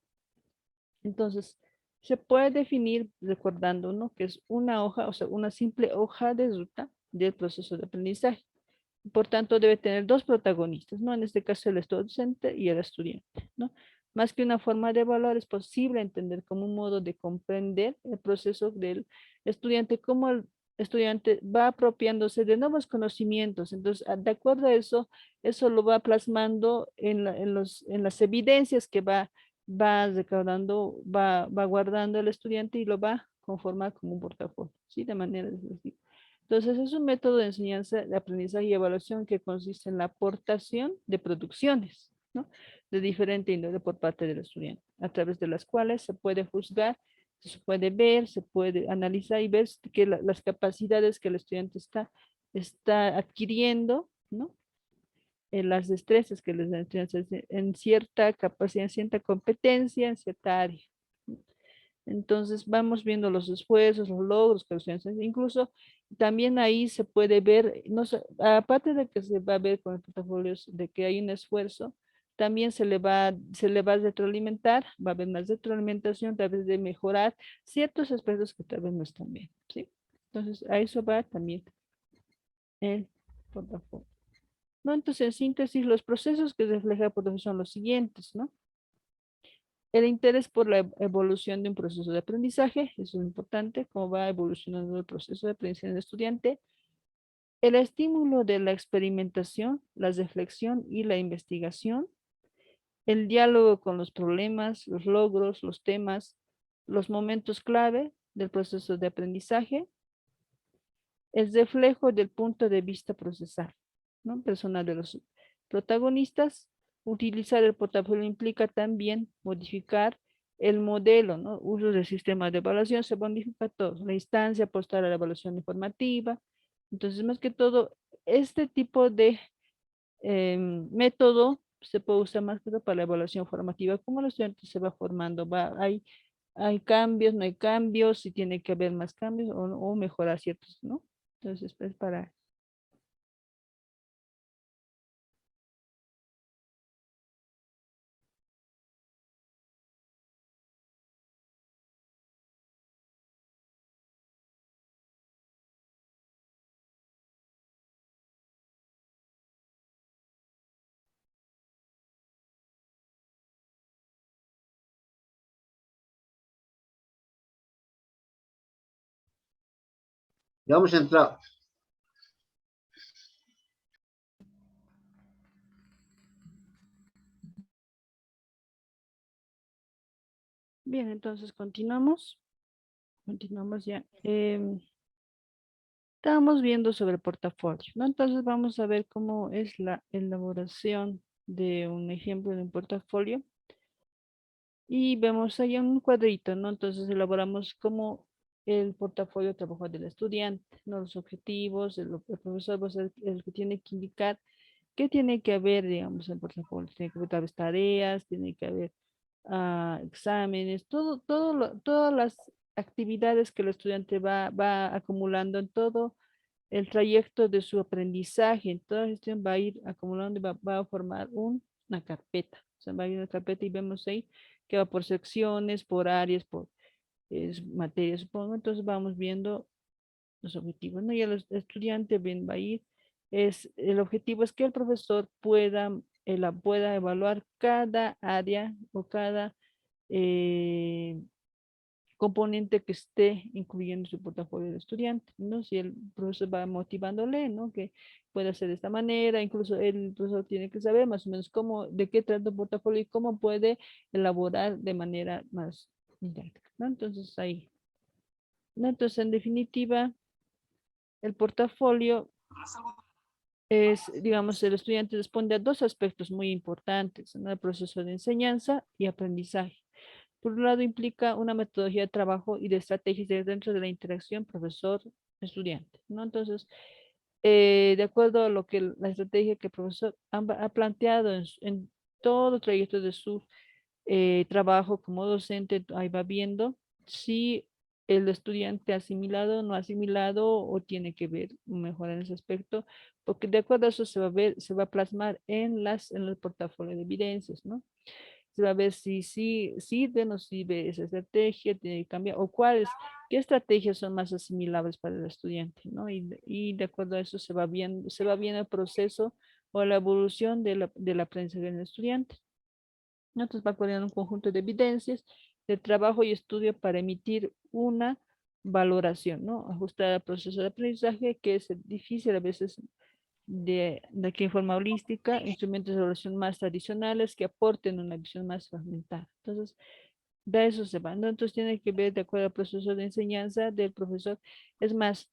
[SPEAKER 1] Entonces, se puede definir recordando, ¿no? Que es una hoja, o sea, una simple hoja de ruta del proceso de aprendizaje. Por tanto, debe tener dos protagonistas, ¿no? En este caso, el docente y el estudiante, ¿no? Más que una forma de evaluar, es posible entender como un modo de comprender el proceso del estudiante, cómo el estudiante va apropiándose de nuevos conocimientos. Entonces, de acuerdo a eso, eso lo va plasmando en las evidencias que va recaudando, va guardando el estudiante y lo va a conformar como un portafolio, ¿sí? De manera sencilla. Entonces, es un método de enseñanza, de aprendizaje y evaluación que consiste en la aportación de producciones, ¿no? De diferente índole por parte del estudiante, a través de las cuales se puede juzgar, se puede ver, se puede analizar y ver que las capacidades que el estudiante está adquiriendo, ¿no? En las destrezas que les dan en cierta capacidad, en cierta competencia, en cierta área. Entonces vamos viendo los esfuerzos, los logros que los estudiantes hacen. Incluso también ahí se puede ver, no sé, aparte de que se va a ver con el portafolio de que hay un esfuerzo, también se le va a retroalimentar, va a haber más retroalimentación, tal vez de mejorar ciertos aspectos que tal vez no están bien, ¿sí? Entonces a eso va también el portafolio. ¿No? Entonces, en síntesis, los procesos que refleja el portafolio son los siguientes, ¿no? El interés por la evolución de un proceso de aprendizaje, eso es importante, cómo va evolucionando el proceso de aprendizaje del estudiante. El estímulo de la experimentación, la reflexión y la investigación. El diálogo con los problemas, los logros, los temas, los momentos clave del proceso de aprendizaje. El reflejo del punto de vista procesal, ¿no? Personal de los protagonistas. Utilizar el portafolio implica también modificar el modelo, ¿no? Uso del sistema de evaluación, se modifica todo. La instancia posterior a la evaluación informativa. Entonces, más que todo, este tipo de método se puede usar más que todo para la evaluación formativa. ¿Cómo el estudiante se va formando? Hay cambios, no hay cambios, si tiene que haber más cambios o mejorar ciertos, ¿no? Entonces, pues para...
[SPEAKER 4] Ya vamos a entrar.
[SPEAKER 1] Bien, entonces continuamos. Continuamos ya. Estábamos viendo sobre el portafolio, ¿no? Entonces vamos a ver cómo es la elaboración de un ejemplo de un portafolio y vemos ahí un cuadrito, ¿no? Entonces elaboramos como el portafolio de trabajo del estudiante, ¿no? Los objetivos, el profesor va a ser el que tiene que indicar qué tiene que haber, digamos, en el portafolio. Tiene que haber tal vez tareas, tiene que haber exámenes, todas las actividades que el estudiante va acumulando en todo el trayecto de su aprendizaje. En toda gestión va a ir acumulando y va a formar una carpeta. O sea, va a ir una carpeta y vemos ahí que va por secciones, por áreas, por materias, supongo. Entonces vamos viendo los objetivos, ¿no? Y el estudiante bien va a ir. El objetivo es que el profesor pueda evaluar cada área o cada eh, componente que esté incluyendo su portafolio de estudiante, ¿no? Si el profesor va motivándole, ¿no? Que puede hacer de esta manera, incluso el profesor tiene que saber más o menos de qué trata el portafolio y cómo puede elaborar de manera más didáctica, ¿no? Entonces ahí, ¿no? Entonces, en definitiva, el portafolio digamos, el estudiante responde a dos aspectos muy importantes en el proceso de enseñanza y aprendizaje. Por un lado, implica una metodología de trabajo y de estrategias dentro de la interacción profesor-estudiante, ¿no? Entonces, de acuerdo a lo que la estrategia que el profesor ha planteado en todo el trayecto de su trabajo como docente, ahí va viendo si el estudiante ha asimilado, no ha asimilado o tiene que ver mejorar en ese aspecto, porque de acuerdo a eso se va a ver, se va a plasmar en el portafolio de evidencias, ¿no? Se va a ver si sirve o no sirve esa estrategia, tiene que cambiar, o qué estrategias son más asimilables para el estudiante, ¿no? Y de acuerdo a eso se va viendo el proceso o la evolución del aprendizaje del estudiante. Entonces va coordinando un conjunto de evidencias de trabajo y estudio para emitir una valoración, ¿no? Ajustada al proceso de aprendizaje, que es difícil a veces de que en forma holística, instrumentos de evaluación más tradicionales que aporten una visión más fragmentada. Entonces, de eso se va, ¿no? Entonces tiene que ver de acuerdo al proceso de enseñanza del profesor. Es más,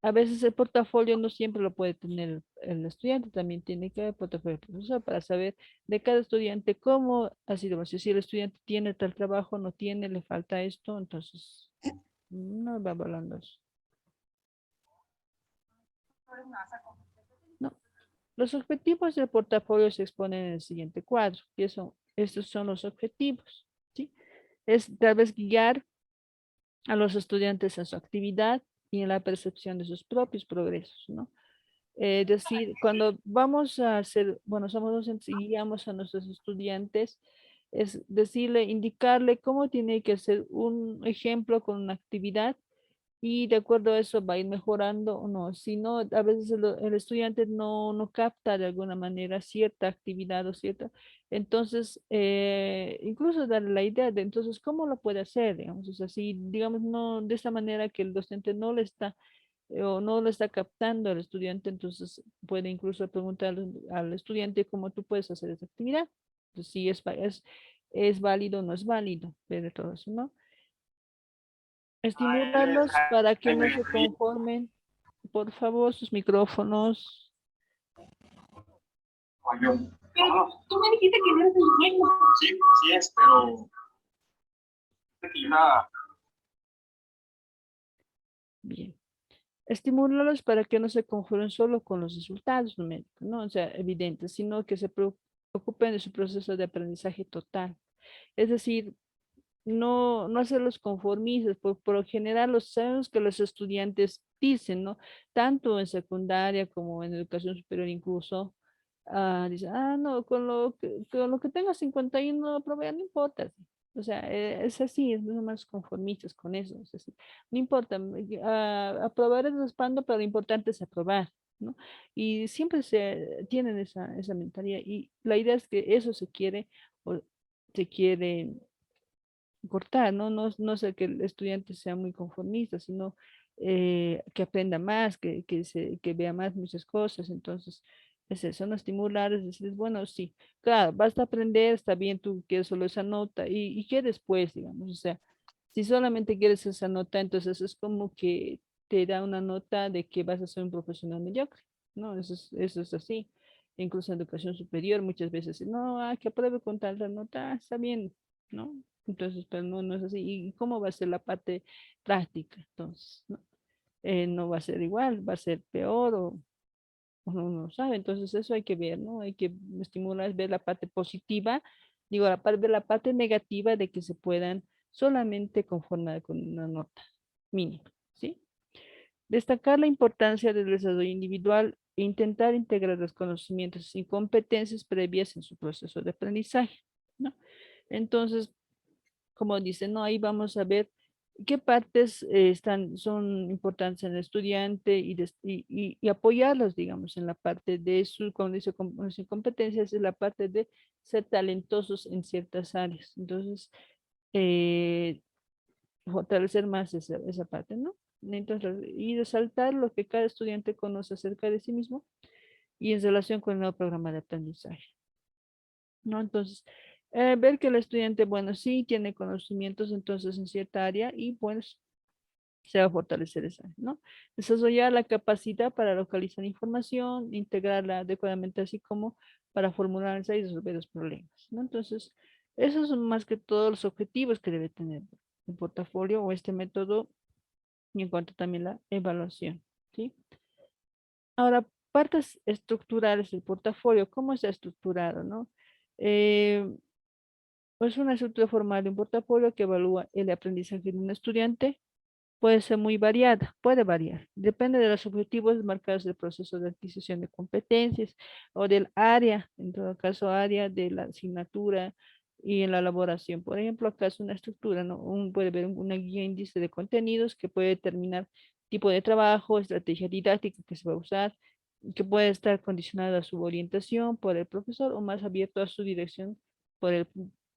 [SPEAKER 1] a veces el portafolio no siempre lo puede tener el estudiante, también tiene que haber portafolio del profesor para saber de cada estudiante cómo ha sido. Si el estudiante tiene tal trabajo, no tiene, le falta esto, entonces no va evaluando eso. No. Los objetivos del portafolio se exponen en el siguiente cuadro, y estos son los objetivos, ¿sí? Es tal vez guiar a los estudiantes en su actividad y en la percepción de sus propios progresos, ¿no? Decir, cuando vamos a hacer, bueno, somos docentes y guiamos a nuestros estudiantes, es decirle, indicarle cómo tiene que hacer un ejemplo con una actividad y de acuerdo a eso va a ir mejorando o no. Si no, a veces el estudiante no capta de alguna manera cierta actividad o cierta, entonces incluso darle la idea de entonces cómo lo puede hacer, digamos, o sea, si digamos no de esta manera que el docente no le está o no lo está captando al estudiante, entonces puede incluso preguntar al estudiante cómo tú puedes hacer esa actividad. Entonces, si es válido o no es válido, ver de todo eso, ¿no? Estimularlos para que no se conformen. Por favor, sus micrófonos.
[SPEAKER 3] Pero tú me dijiste que no eres el dueño. Sí, así es, pero
[SPEAKER 1] Bien. Estimularlos para que no se conformen solo con los resultados numéricos, ¿no? O sea, evidentes, sino que se preocupen de su proceso de aprendizaje total. Es decir, no hacerlos conformistas, por lo general sabemos que los estudiantes dicen, ¿no? Tanto en secundaria como en educación superior incluso, dicen, no, con lo que tenga 51 aprobé, no importa. O sea, es así, es más conformistas con eso, es así. No importa, aprobar es respaldo, pero lo importante es aprobar, ¿no? Y siempre tienen esa mentalidad y la idea es que eso o se quiere cortar, ¿no? No sé que el estudiante sea muy conformista, sino que aprenda más, que vea más muchas cosas. Entonces, es eso, no estimular, es decir, bueno, sí, claro, basta aprender, está bien, tú quieres solo esa nota, y qué después, digamos, o sea, si solamente quieres esa nota, entonces es como que te da una nota de que vas a ser un profesional mediocre, ¿no? Eso es así. incluso en educación superior, muchas veces, no, que apruebe con tanta nota, está bien, ¿no? Entonces, pero no, no es así. ¿Y cómo va a ser la parte práctica? Entonces, ¿no? No va a ser igual, va a ser peor o uno no sabe. Entonces, eso hay que ver, ¿no? Hay que estimular, ver la parte positiva, digo, ver la parte negativa de que se puedan solamente conformar con una nota mínima, ¿sí? Destacar la importancia del desarrollo individual e intentar integrar los conocimientos y competencias previas en su proceso de aprendizaje, ¿no? Entonces, como dicen, ¿no? Ahí vamos a ver qué partes son importantes en el estudiante y apoyarlos, digamos, en la parte de su, como dice, sus competencias, es la parte de ser talentosos en ciertas áreas. Entonces, eh, fortalecer más esa parte, ¿no? Entonces, y resaltar lo que cada estudiante conoce acerca de sí mismo y en relación con el nuevo programa de aprendizaje, ¿no? Entonces, ver que el estudiante, bueno, sí tiene conocimientos entonces en cierta área y pues se va a fortalecer esa, ¿no? Desarrollar la capacidad para localizar información, integrarla adecuadamente, así como para formular y resolver los problemas, ¿no? Entonces, esos son más que todos los objetivos que debe tener el portafolio o este método y en cuanto también la evaluación, ¿sí? Ahora, partes estructurales del portafolio, ¿cómo está estructurado, no? Eh, es una estructura formal de un portafolio que evalúa el aprendizaje de un estudiante. Puede ser muy variada, puede variar. Depende de los objetivos marcados del proceso de adquisición de competencias o del área, en todo caso área de la asignatura y en la elaboración. Por ejemplo, acá es una estructura, ¿no? Puede ver una guía índice de contenidos que puede determinar tipo de trabajo, estrategia didáctica que se va a usar, que puede estar condicionada a su orientación por el profesor o más abierto a su dirección por el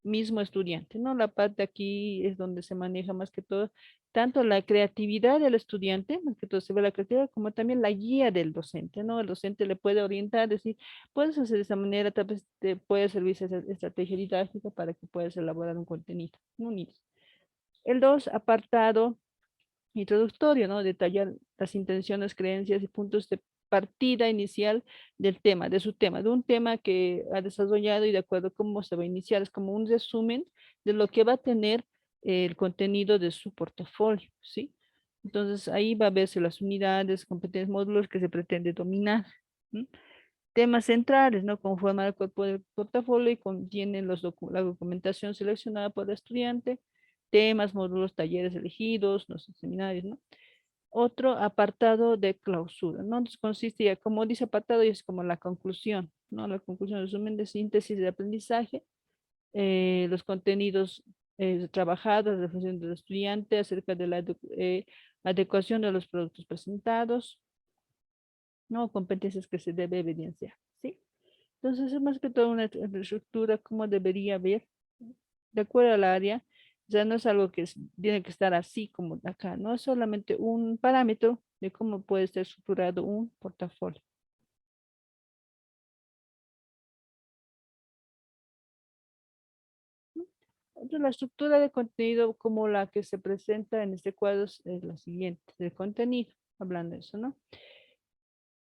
[SPEAKER 1] mismo estudiante, ¿no? La parte aquí es donde se maneja más que todo tanto la creatividad del estudiante, más que todo se ve la creatividad, como también la guía del docente, ¿no? El docente le puede orientar, decir, puedes hacer de esa manera, tal vez te puede servir esa estrategia didáctica para que puedas elaborar un contenido, ¿no? El dos, apartado introductorio, ¿no? Detallar las intenciones, creencias y puntos de partida inicial del tema, de su tema, de un tema que ha desarrollado y de acuerdo a cómo se va a iniciar. Es como un resumen de lo que va a tener el contenido de su portafolio, ¿sí? Entonces ahí va a verse las unidades, competencias, módulos que se pretende dominar. ¿Sí? Temas centrales, ¿no? Conforman el cuerpo del portafolio y contienen la documentación seleccionada por el estudiante, temas, módulos, talleres elegidos, los seminarios, ¿no? Otro apartado de clausura, ¿no? Entonces consiste ya, como dice apartado, y es como la conclusión, ¿no? La conclusión, resumen de síntesis de aprendizaje, los contenidos trabajados, reflexión del estudiante acerca de la adecuación de los productos presentados, ¿no? Competencias que se debe evidenciar, ¿sí? Entonces es más que todo una estructura como debería haber, de acuerdo al área, ya no es algo que tiene que estar así como acá, no es solamente un parámetro de cómo puede estar estructurado un portafolio. Entonces, la estructura de contenido como la que se presenta en este cuadro es la siguiente, del contenido, hablando de eso, ¿no?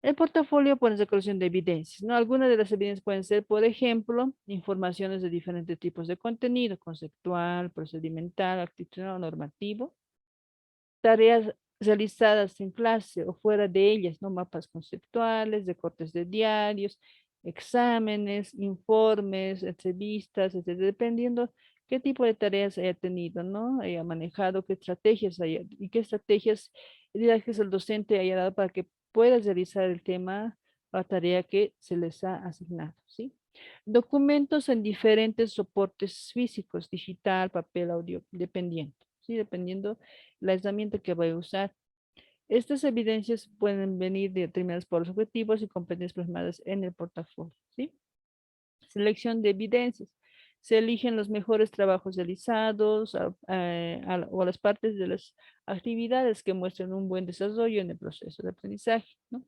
[SPEAKER 1] El portafolio pone de colección de evidencias, ¿no? Algunas de las evidencias pueden ser, por ejemplo, informaciones de diferentes tipos de contenido, conceptual, procedimental, actitudinal o normativo, tareas realizadas en clase o fuera de ellas, ¿no? Mapas conceptuales, recortes de diarios, exámenes, informes, entrevistas, etcétera, dependiendo qué tipo de tareas haya tenido, ¿no? Haya manejado, qué estrategias haya, y qué estrategias didácticas el docente haya dado para que pueda realizar el tema o la tarea que se les ha asignado, ¿sí? Documentos en diferentes soportes físicos, digital, papel, audio, dependiendo, ¿sí? Dependiendo la herramienta que vaya a usar. Estas evidencias pueden venir determinadas por los objetivos y competencias plasmadas en el portafolio, ¿sí? Selección de evidencias. Se eligen los mejores trabajos realizados o las partes de las actividades que muestran un buen desarrollo en el proceso de aprendizaje, ¿no?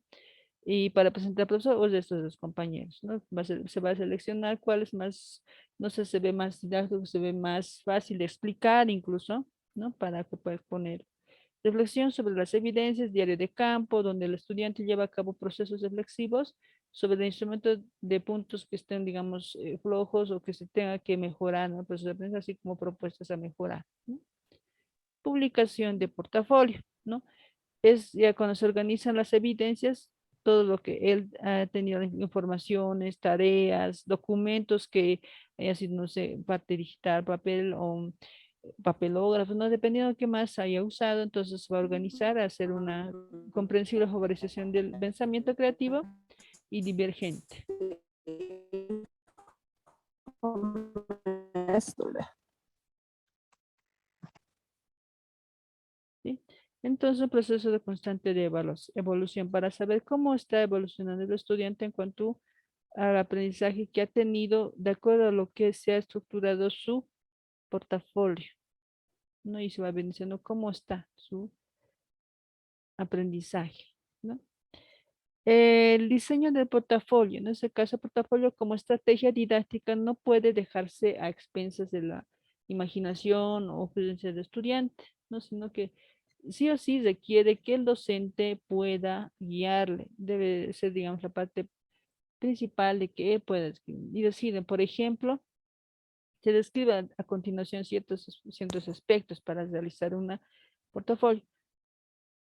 [SPEAKER 1] Y para presentar al profesor o de estos dos compañeros, ¿no? Se va a seleccionar cuál es más, no sé, se ve más didáctico, se ve más fácil de explicar incluso, ¿no? Para que puedas poner reflexión sobre las evidencias, diario de campo, donde el estudiante lleva a cabo procesos reflexivos sobre el instrumento de puntos que estén, digamos, flojos o que se tenga que mejorar, ¿no? Pues así como propuestas a mejorar, ¿no? Publicación de portafolio, ¿no? Es ya cuando se organizan las evidencias, todo lo que él ha tenido, informaciones, tareas, documentos que haya sido, no sé, parte digital, papel o papelógrafo, no dependiendo de qué más haya usado, entonces va a organizar, a hacer una comprensible favorización del pensamiento creativo y divergente. ¿Sí? Entonces, un proceso de constante de evolución para saber cómo está evolucionando el estudiante en cuanto al aprendizaje que ha tenido de acuerdo a lo que se ha estructurado su portafolio, ¿no? Y se va diciendo cómo está su aprendizaje, ¿no? El diseño del portafolio, en este caso, el portafolio como estrategia didáctica no puede dejarse a expensas de la imaginación o presencia del estudiante, ¿no? Sino que sí o sí requiere que el docente pueda guiarle. Debe ser, digamos, la parte principal de que él pueda escribir. Y deciden, por ejemplo, se describe a continuación ciertos aspectos para realizar una portafolio.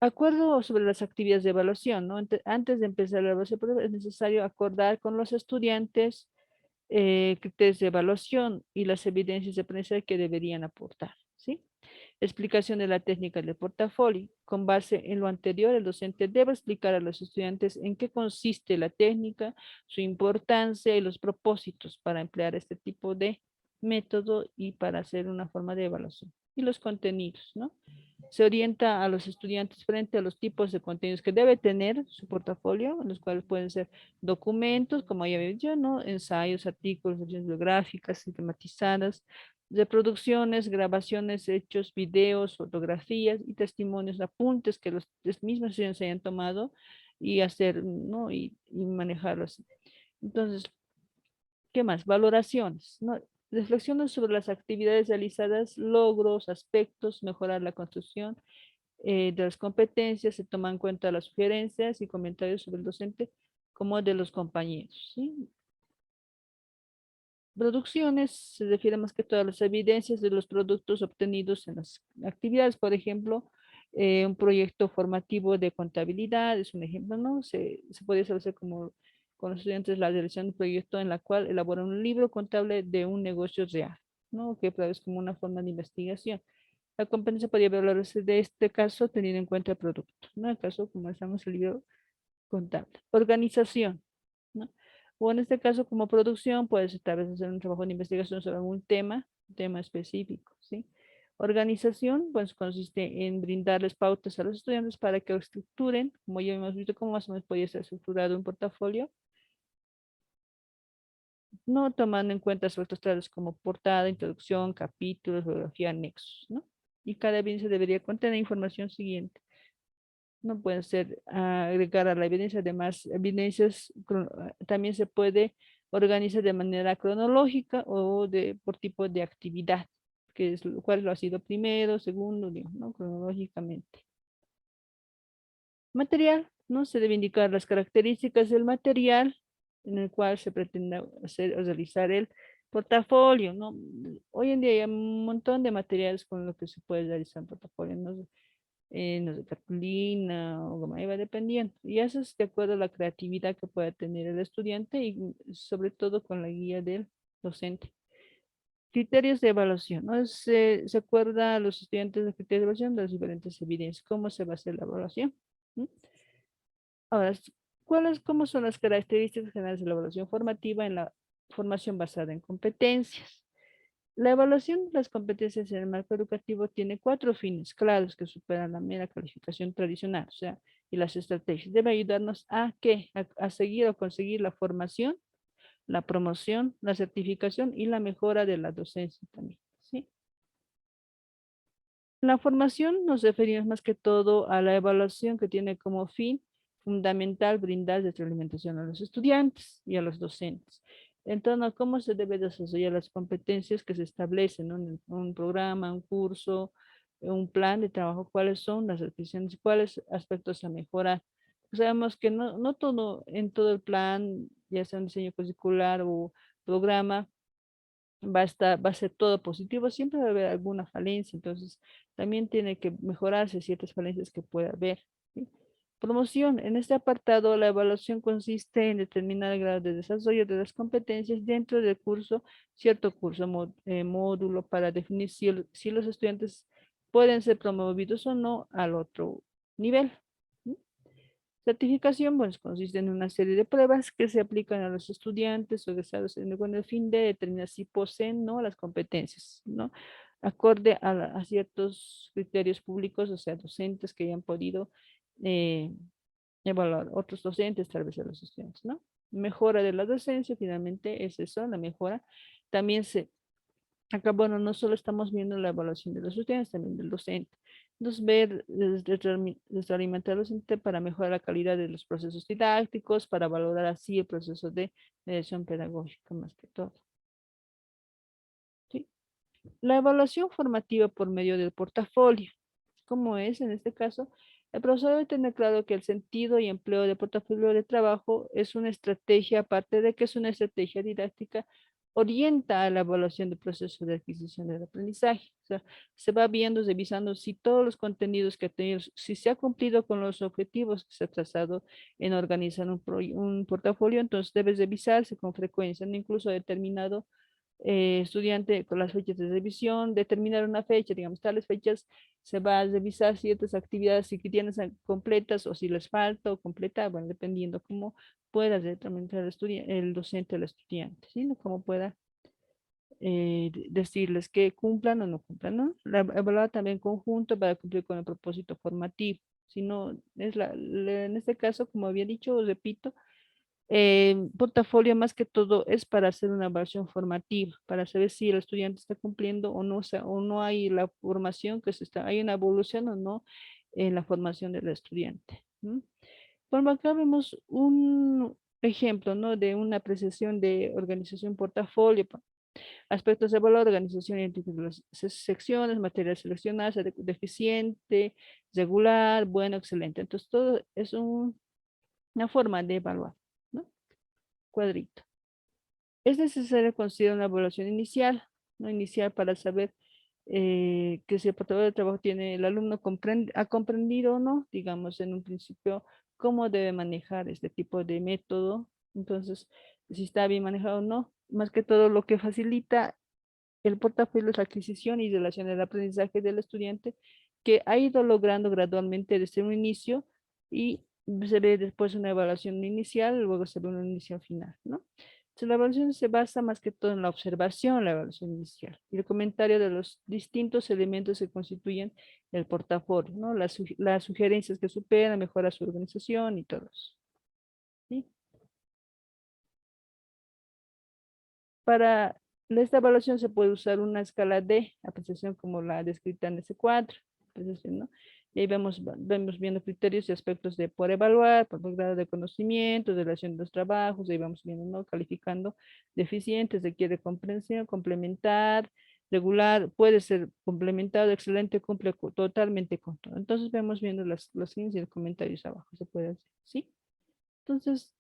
[SPEAKER 1] Acuerdo sobre las actividades de evaluación, ¿no? Antes de empezar la evaluación es necesario acordar con los estudiantes criterios de evaluación y las evidencias de aprendizaje que deberían aportar, ¿sí? Explicación de la técnica del portafolio. Con base en lo anterior, el docente debe explicar a los estudiantes en qué consiste la técnica, su importancia y los propósitos para emplear este tipo de método y para hacer una forma de evaluación. Y los contenidos, ¿no? Se orienta a los estudiantes frente a los tipos de contenidos que debe tener su portafolio, en los cuales pueden ser documentos, como ya había dicho, ¿no? Ensayos, artículos, bibliográficas, sistematizadas, reproducciones, grabaciones, hechos, videos, fotografías y testimonios, apuntes que los mismos estudiantes hayan tomado y hacer, ¿no? Y manejarlos. Entonces, ¿qué más? Valoraciones, ¿no? Reflexiones sobre las actividades realizadas, logros, aspectos, mejorar la construcción de las competencias, se toman en cuenta las sugerencias y comentarios sobre el docente como de los compañeros, ¿sí? Producciones se refiere más que todas las evidencias de los productos obtenidos en las actividades, por ejemplo, un proyecto formativo de contabilidad es un ejemplo, ¿no? Se puede hacer como con los estudiantes la realización de un proyecto en la cual elaboran un libro contable de un negocio real, ¿no? Que es como una forma de investigación. La competencia podría valorarse de este caso teniendo en cuenta el producto, ¿no? El caso, como estamos el libro contable. Organización, ¿no? O en este caso, como producción, puedes tal vez hacer un trabajo de investigación sobre algún tema, un tema específico, ¿sí? Organización, pues consiste en brindarles pautas a los estudiantes para que estructuren, como ya hemos visto, cómo más o menos podría ser estructurado un portafolio, no tomando en cuenta aspectos tales como portada, introducción, capítulos, bibliografía, anexos, ¿no? Y cada evidencia debería contener información siguiente. No puede ser agregar a la evidencia, además, evidencias también se puede organizar de manera cronológica o por tipo de actividad, que es cuál lo ha sido primero, segundo, ¿no? Cronológicamente. Material, ¿no? Se debe indicar las características del material en el cual se pretende hacer o realizar el portafolio, ¿no? Hoy en día hay un montón de materiales con los que se puede realizar un portafolio, ¿no? No sé, cartulina o goma eva, dependiendo. Y eso es de acuerdo a la creatividad que pueda tener el estudiante y sobre todo con la guía del docente. Criterios de evaluación, ¿no? Se acuerda a los estudiantes de criterios de evaluación de las diferentes evidencias. ¿Cómo se va a hacer la evaluación? ¿Mm? Ahora, cómo son las características generales de la evaluación formativa en la formación basada en competencias? La evaluación de las competencias en el marco educativo tiene 4 fines claros que superan la mera calificación tradicional, o sea, y las estrategias. Debe ayudarnos a ¿qué? A seguir o conseguir la formación, la promoción, la certificación y la mejora de la docencia también, ¿sí? La formación nos referimos más que todo a la evaluación que tiene como fin fundamental brindar retroalimentación a los estudiantes y a los docentes en torno a cómo se debe desarrollar las competencias que se establecen, ¿no? En un programa, un curso, un plan de trabajo, cuáles son las restricciones, cuáles aspectos a mejorar sabemos que no todo, en todo el plan, ya sea un diseño curricular o programa, va a ser todo positivo, siempre va a haber alguna falencia, entonces también tiene que mejorarse ciertas falencias que pueda haber, ¿sí? Promoción. En este apartado, la evaluación consiste en determinar el grado de desarrollo de las competencias dentro del curso, cierto curso, módulo, para definir si los estudiantes pueden ser promovidos o no al otro nivel. ¿Sí? Certificación, pues consiste en una serie de pruebas que se aplican a los estudiantes o egresados con el fin de determinar si poseen no las competencias, ¿no? Acorde a ciertos criterios públicos, o sea, docentes que hayan podido eh, evaluar, otros docentes, tal vez a los estudiantes, ¿no? Mejora de la docencia, finalmente es eso, la mejora. También acá, bueno, no solo estamos viendo la evaluación de los estudiantes, también del docente. Entonces, ver, retroalimentar al docente para mejorar la calidad de los procesos didácticos, para valorar así el proceso de mediación pedagógica más que todo. ¿Sí? La evaluación formativa por medio del portafolio. ¿Cómo es en este caso? El profesor debe tener claro que el sentido y empleo de portafolio de trabajo es una estrategia, aparte de que es una estrategia didáctica, orienta a la evaluación del proceso de adquisición del aprendizaje. O sea, se va viendo, revisando si todos los contenidos que ha tenido, si se ha cumplido con los objetivos que se ha trazado en organizar un portafolio, entonces debe revisarse con frecuencia, ¿no? Incluso determinado estudiante con las fechas de revisión, determinar una fecha, digamos, tales fechas, se va a revisar ciertas actividades si que tienes completas o si les falta o completa, bueno, dependiendo cómo pueda determinar el docente al estudiante, ¿sí? ¿No? Cómo pueda decirles que cumplan o no cumplan, ¿no? Evaluar también en conjunto para cumplir con el propósito formativo. Si no, en este caso, como había dicho, repito, portafolio más que todo es para hacer una evaluación formativa, para saber si el estudiante está cumpliendo o no, o no hay la formación hay una evolución o no en la formación del estudiante. ¿No? Por acá vemos un ejemplo, ¿no? De una apreciación de organización portafolio, aspectos de valor, organización y las secciones, material seleccionado, deficiente, regular, bueno, excelente. Entonces, todo es una forma de evaluar, ¿no? Cuadrito. Es necesario considerar una evaluación inicial, ¿no? Inicial para saber que si el portador de trabajo tiene, el alumno ha comprendido o no, digamos, en un principio, cómo debe manejar este tipo de método. Entonces, si está bien manejado o no. Más que todo, lo que facilita el portafolio es la adquisición y relación del aprendizaje del estudiante que ha ido logrando gradualmente desde un inicio y se ve después una evaluación inicial, luego se ve una inicial final, ¿no? Entonces, la evaluación se basa más que todo en la observación, la evaluación inicial, y el comentario de los distintos elementos que constituyen el portafolio, ¿no? Las sugerencias que superan, mejora su organización y todo eso, ¿sí? Para esta evaluación se puede usar una escala de apreciación como la descrita en ese cuadro, apreciación, ¿no? Y ahí vemos viendo criterios y aspectos de por evaluar, por grado de conocimiento, de relación de los trabajos, ahí vamos viendo, ¿no? Calificando deficientes, requiere comprensión, complementar, regular, puede ser complementado, excelente, cumple totalmente con todo. Entonces vemos viendo los signos y los comentarios abajo, se puede hacer, ¿sí? Entonces,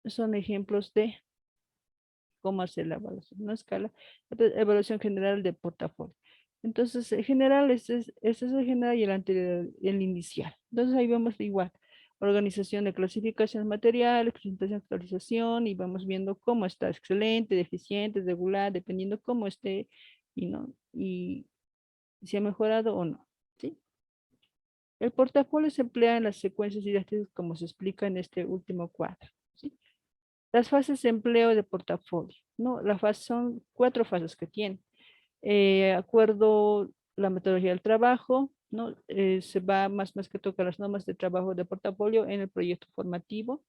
[SPEAKER 1] son ejemplos de cómo hacer la evaluación, una escala, evaluación general de portafolio. Entonces, el general, este es el general y el anterior, el inicial. Entonces, ahí vemos igual, organización de clasificación material, presentación, actualización, y vamos viendo cómo está, excelente, deficiente, regular, dependiendo cómo esté, y no, y si ha mejorado o no, ¿sí? El portafolio se emplea en las secuencias didácticas como se explica en este último cuadro, ¿sí? Las fases de empleo de portafolio, ¿no? Son 4 fases que tiene. Acuerdo la metodología del trabajo, ¿no? Se va más que toca las normas de trabajo de portafolio en el proyecto formativo.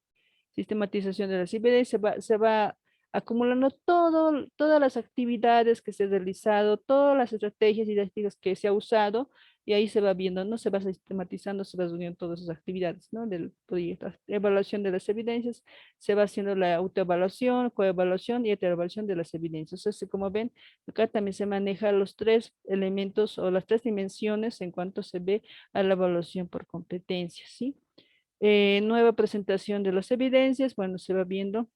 [SPEAKER 1] Sistematización de las evidencias, se va acumulando todas las actividades que se han realizado, todas las estrategias didácticas que se ha usado, y ahí se va viendo, ¿no? Se va sistematizando, se va uniendo todas esas actividades, ¿no? Del proyecto. Evaluación de las evidencias, se va haciendo la autoevaluación, coevaluación y heteroevaluación de las evidencias. Entonces, como ven, acá también se manejan los 3 elementos o las 3 dimensiones en cuanto se ve a la evaluación por competencias, ¿sí? Nueva presentación de las evidencias, bueno, se va viendo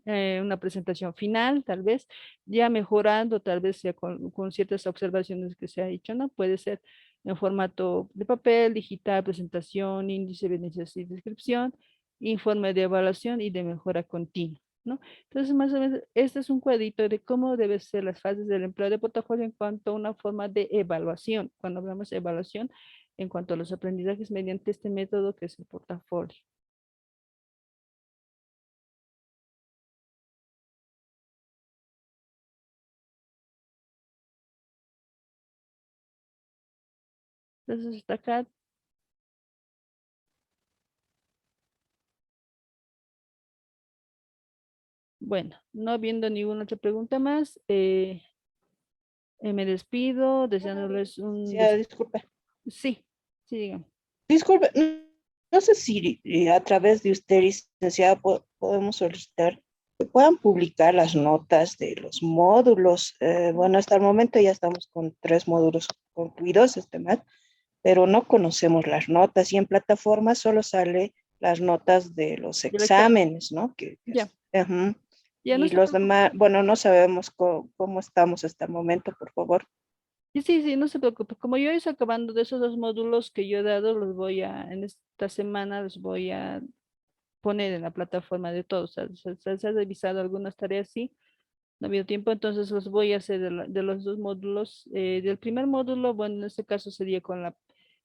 [SPEAKER 1] una presentación final, tal vez, ya mejorando, tal vez sea con ciertas observaciones que se ha hecho, ¿no? Puede ser en formato de papel, digital, presentación, índice, evidencias y descripción, informe de evaluación y de mejora continua, ¿no? Entonces, más o menos, este es un cuadrito de cómo deben ser las fases del empleo de portafolio en cuanto a una forma de evaluación. Cuando hablamos de evaluación, en cuanto a los aprendizajes mediante este método que es el portafolio. Entonces, hasta acá. Bueno, no habiendo ninguna otra pregunta más, me despido deseándoles un...
[SPEAKER 5] Ya, disculpe.
[SPEAKER 1] Sí, sí, dígame.
[SPEAKER 5] Disculpe, no sé si a través de usted, licenciada, podemos solicitar que puedan publicar las notas de los módulos. Bueno, hasta el momento ya estamos con 3 módulos concluidos, mes, pero no conocemos las notas y en plataforma solo sale las notas de los
[SPEAKER 1] Del examen.
[SPEAKER 5] exámenes, ¿no?
[SPEAKER 1] Ya.
[SPEAKER 5] Ajá.
[SPEAKER 1] Ya no
[SPEAKER 5] Y
[SPEAKER 1] se
[SPEAKER 5] los
[SPEAKER 1] preocupe.
[SPEAKER 5] demás, bueno, no sabemos cómo estamos hasta el momento, por favor.
[SPEAKER 1] Sí, sí, sí, no se preocupe. Como yo estoy acabando de esos 2 módulos que yo he dado, los voy a, en esta semana los voy a poner en la plataforma de todos. O sea, se ha revisado algunas tareas, sí, no ha habido tiempo, entonces los voy a hacer de los 2 módulos. Del primer módulo, bueno, en este caso sería con la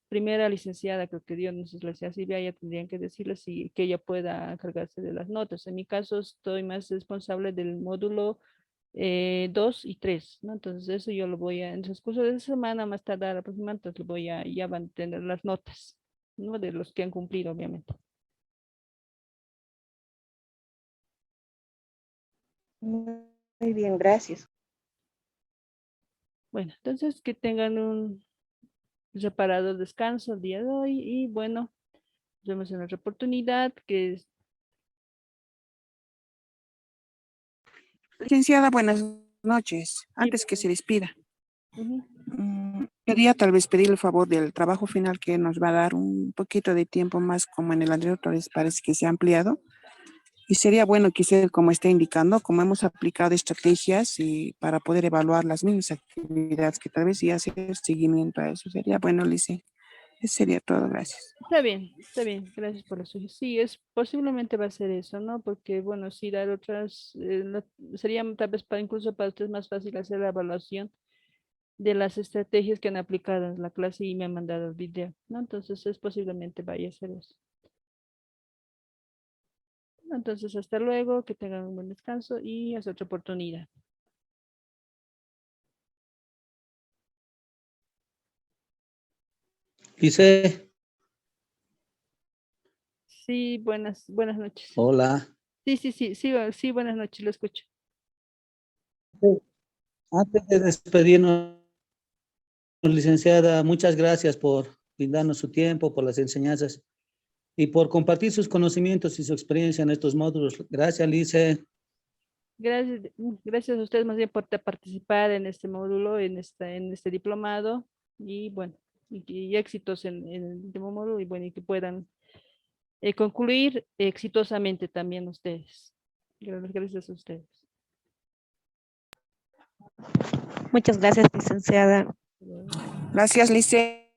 [SPEAKER 1] primera licenciada, creo que dio, no sé si la licenciada Silvia, ya tendrían que decirle si que ella pueda encargarse de las notas. En mi caso, estoy más responsable del módulo 2 y 3, ¿no? Entonces, eso yo lo voy a, en el transcurso de esa semana, más tardar aproximadamente, entonces lo voy a, ya van a tener las notas, ¿no? De los que han cumplido, obviamente.
[SPEAKER 5] Muy bien, gracias.
[SPEAKER 1] Bueno, entonces que tengan un reparado descanso el día de hoy y bueno, nos vemos en otra oportunidad que es,
[SPEAKER 6] Licenciada, buenas noches.
[SPEAKER 1] sí,
[SPEAKER 6] Antes que se despida,
[SPEAKER 1] ujú.
[SPEAKER 6] quería tal vez pedirle el favor del trabajo final que nos va a dar un poquito de tiempo más, como en el anterior, tal vez parece que se ha ampliado. Y sería bueno que usted, como está indicando, como hemos aplicado estrategias y para poder evaluar las mismas actividades, que tal vez y hacer seguimiento a eso. Sería bueno, Lice. Eso sería todo. Gracias.
[SPEAKER 1] Está bien, gracias por la sugerencia. Sí, es, posiblemente va a ser eso, ¿no? Porque, bueno, sí, dar otras, sería tal vez para incluso para ustedes más fácil hacer la evaluación de las estrategias que han aplicado en la clase y me han mandado el video, ¿no? Entonces, es posiblemente vaya a ser eso. Entonces, hasta luego, que tengan un buen descanso y hasta otra oportunidad.
[SPEAKER 7] Dice,
[SPEAKER 1] Sí, buenas noches.
[SPEAKER 7] hola.
[SPEAKER 1] Sí, sí, sí, sí, sí, buenas noches, lo escucho.
[SPEAKER 7] Antes de despedirnos, licenciada, muchas gracias por brindarnos su tiempo, por las enseñanzas y por compartir sus conocimientos y su experiencia en estos módulos. Gracias, Lice.
[SPEAKER 1] Gracias a ustedes más bien por participar en este módulo, en este diplomado y bueno, y éxitos en el último módulo y bueno, y que puedan concluir exitosamente también ustedes. Gracias a ustedes.
[SPEAKER 8] Muchas gracias, licenciada.
[SPEAKER 1] Hasta luego.
[SPEAKER 6] Gracias, Lice.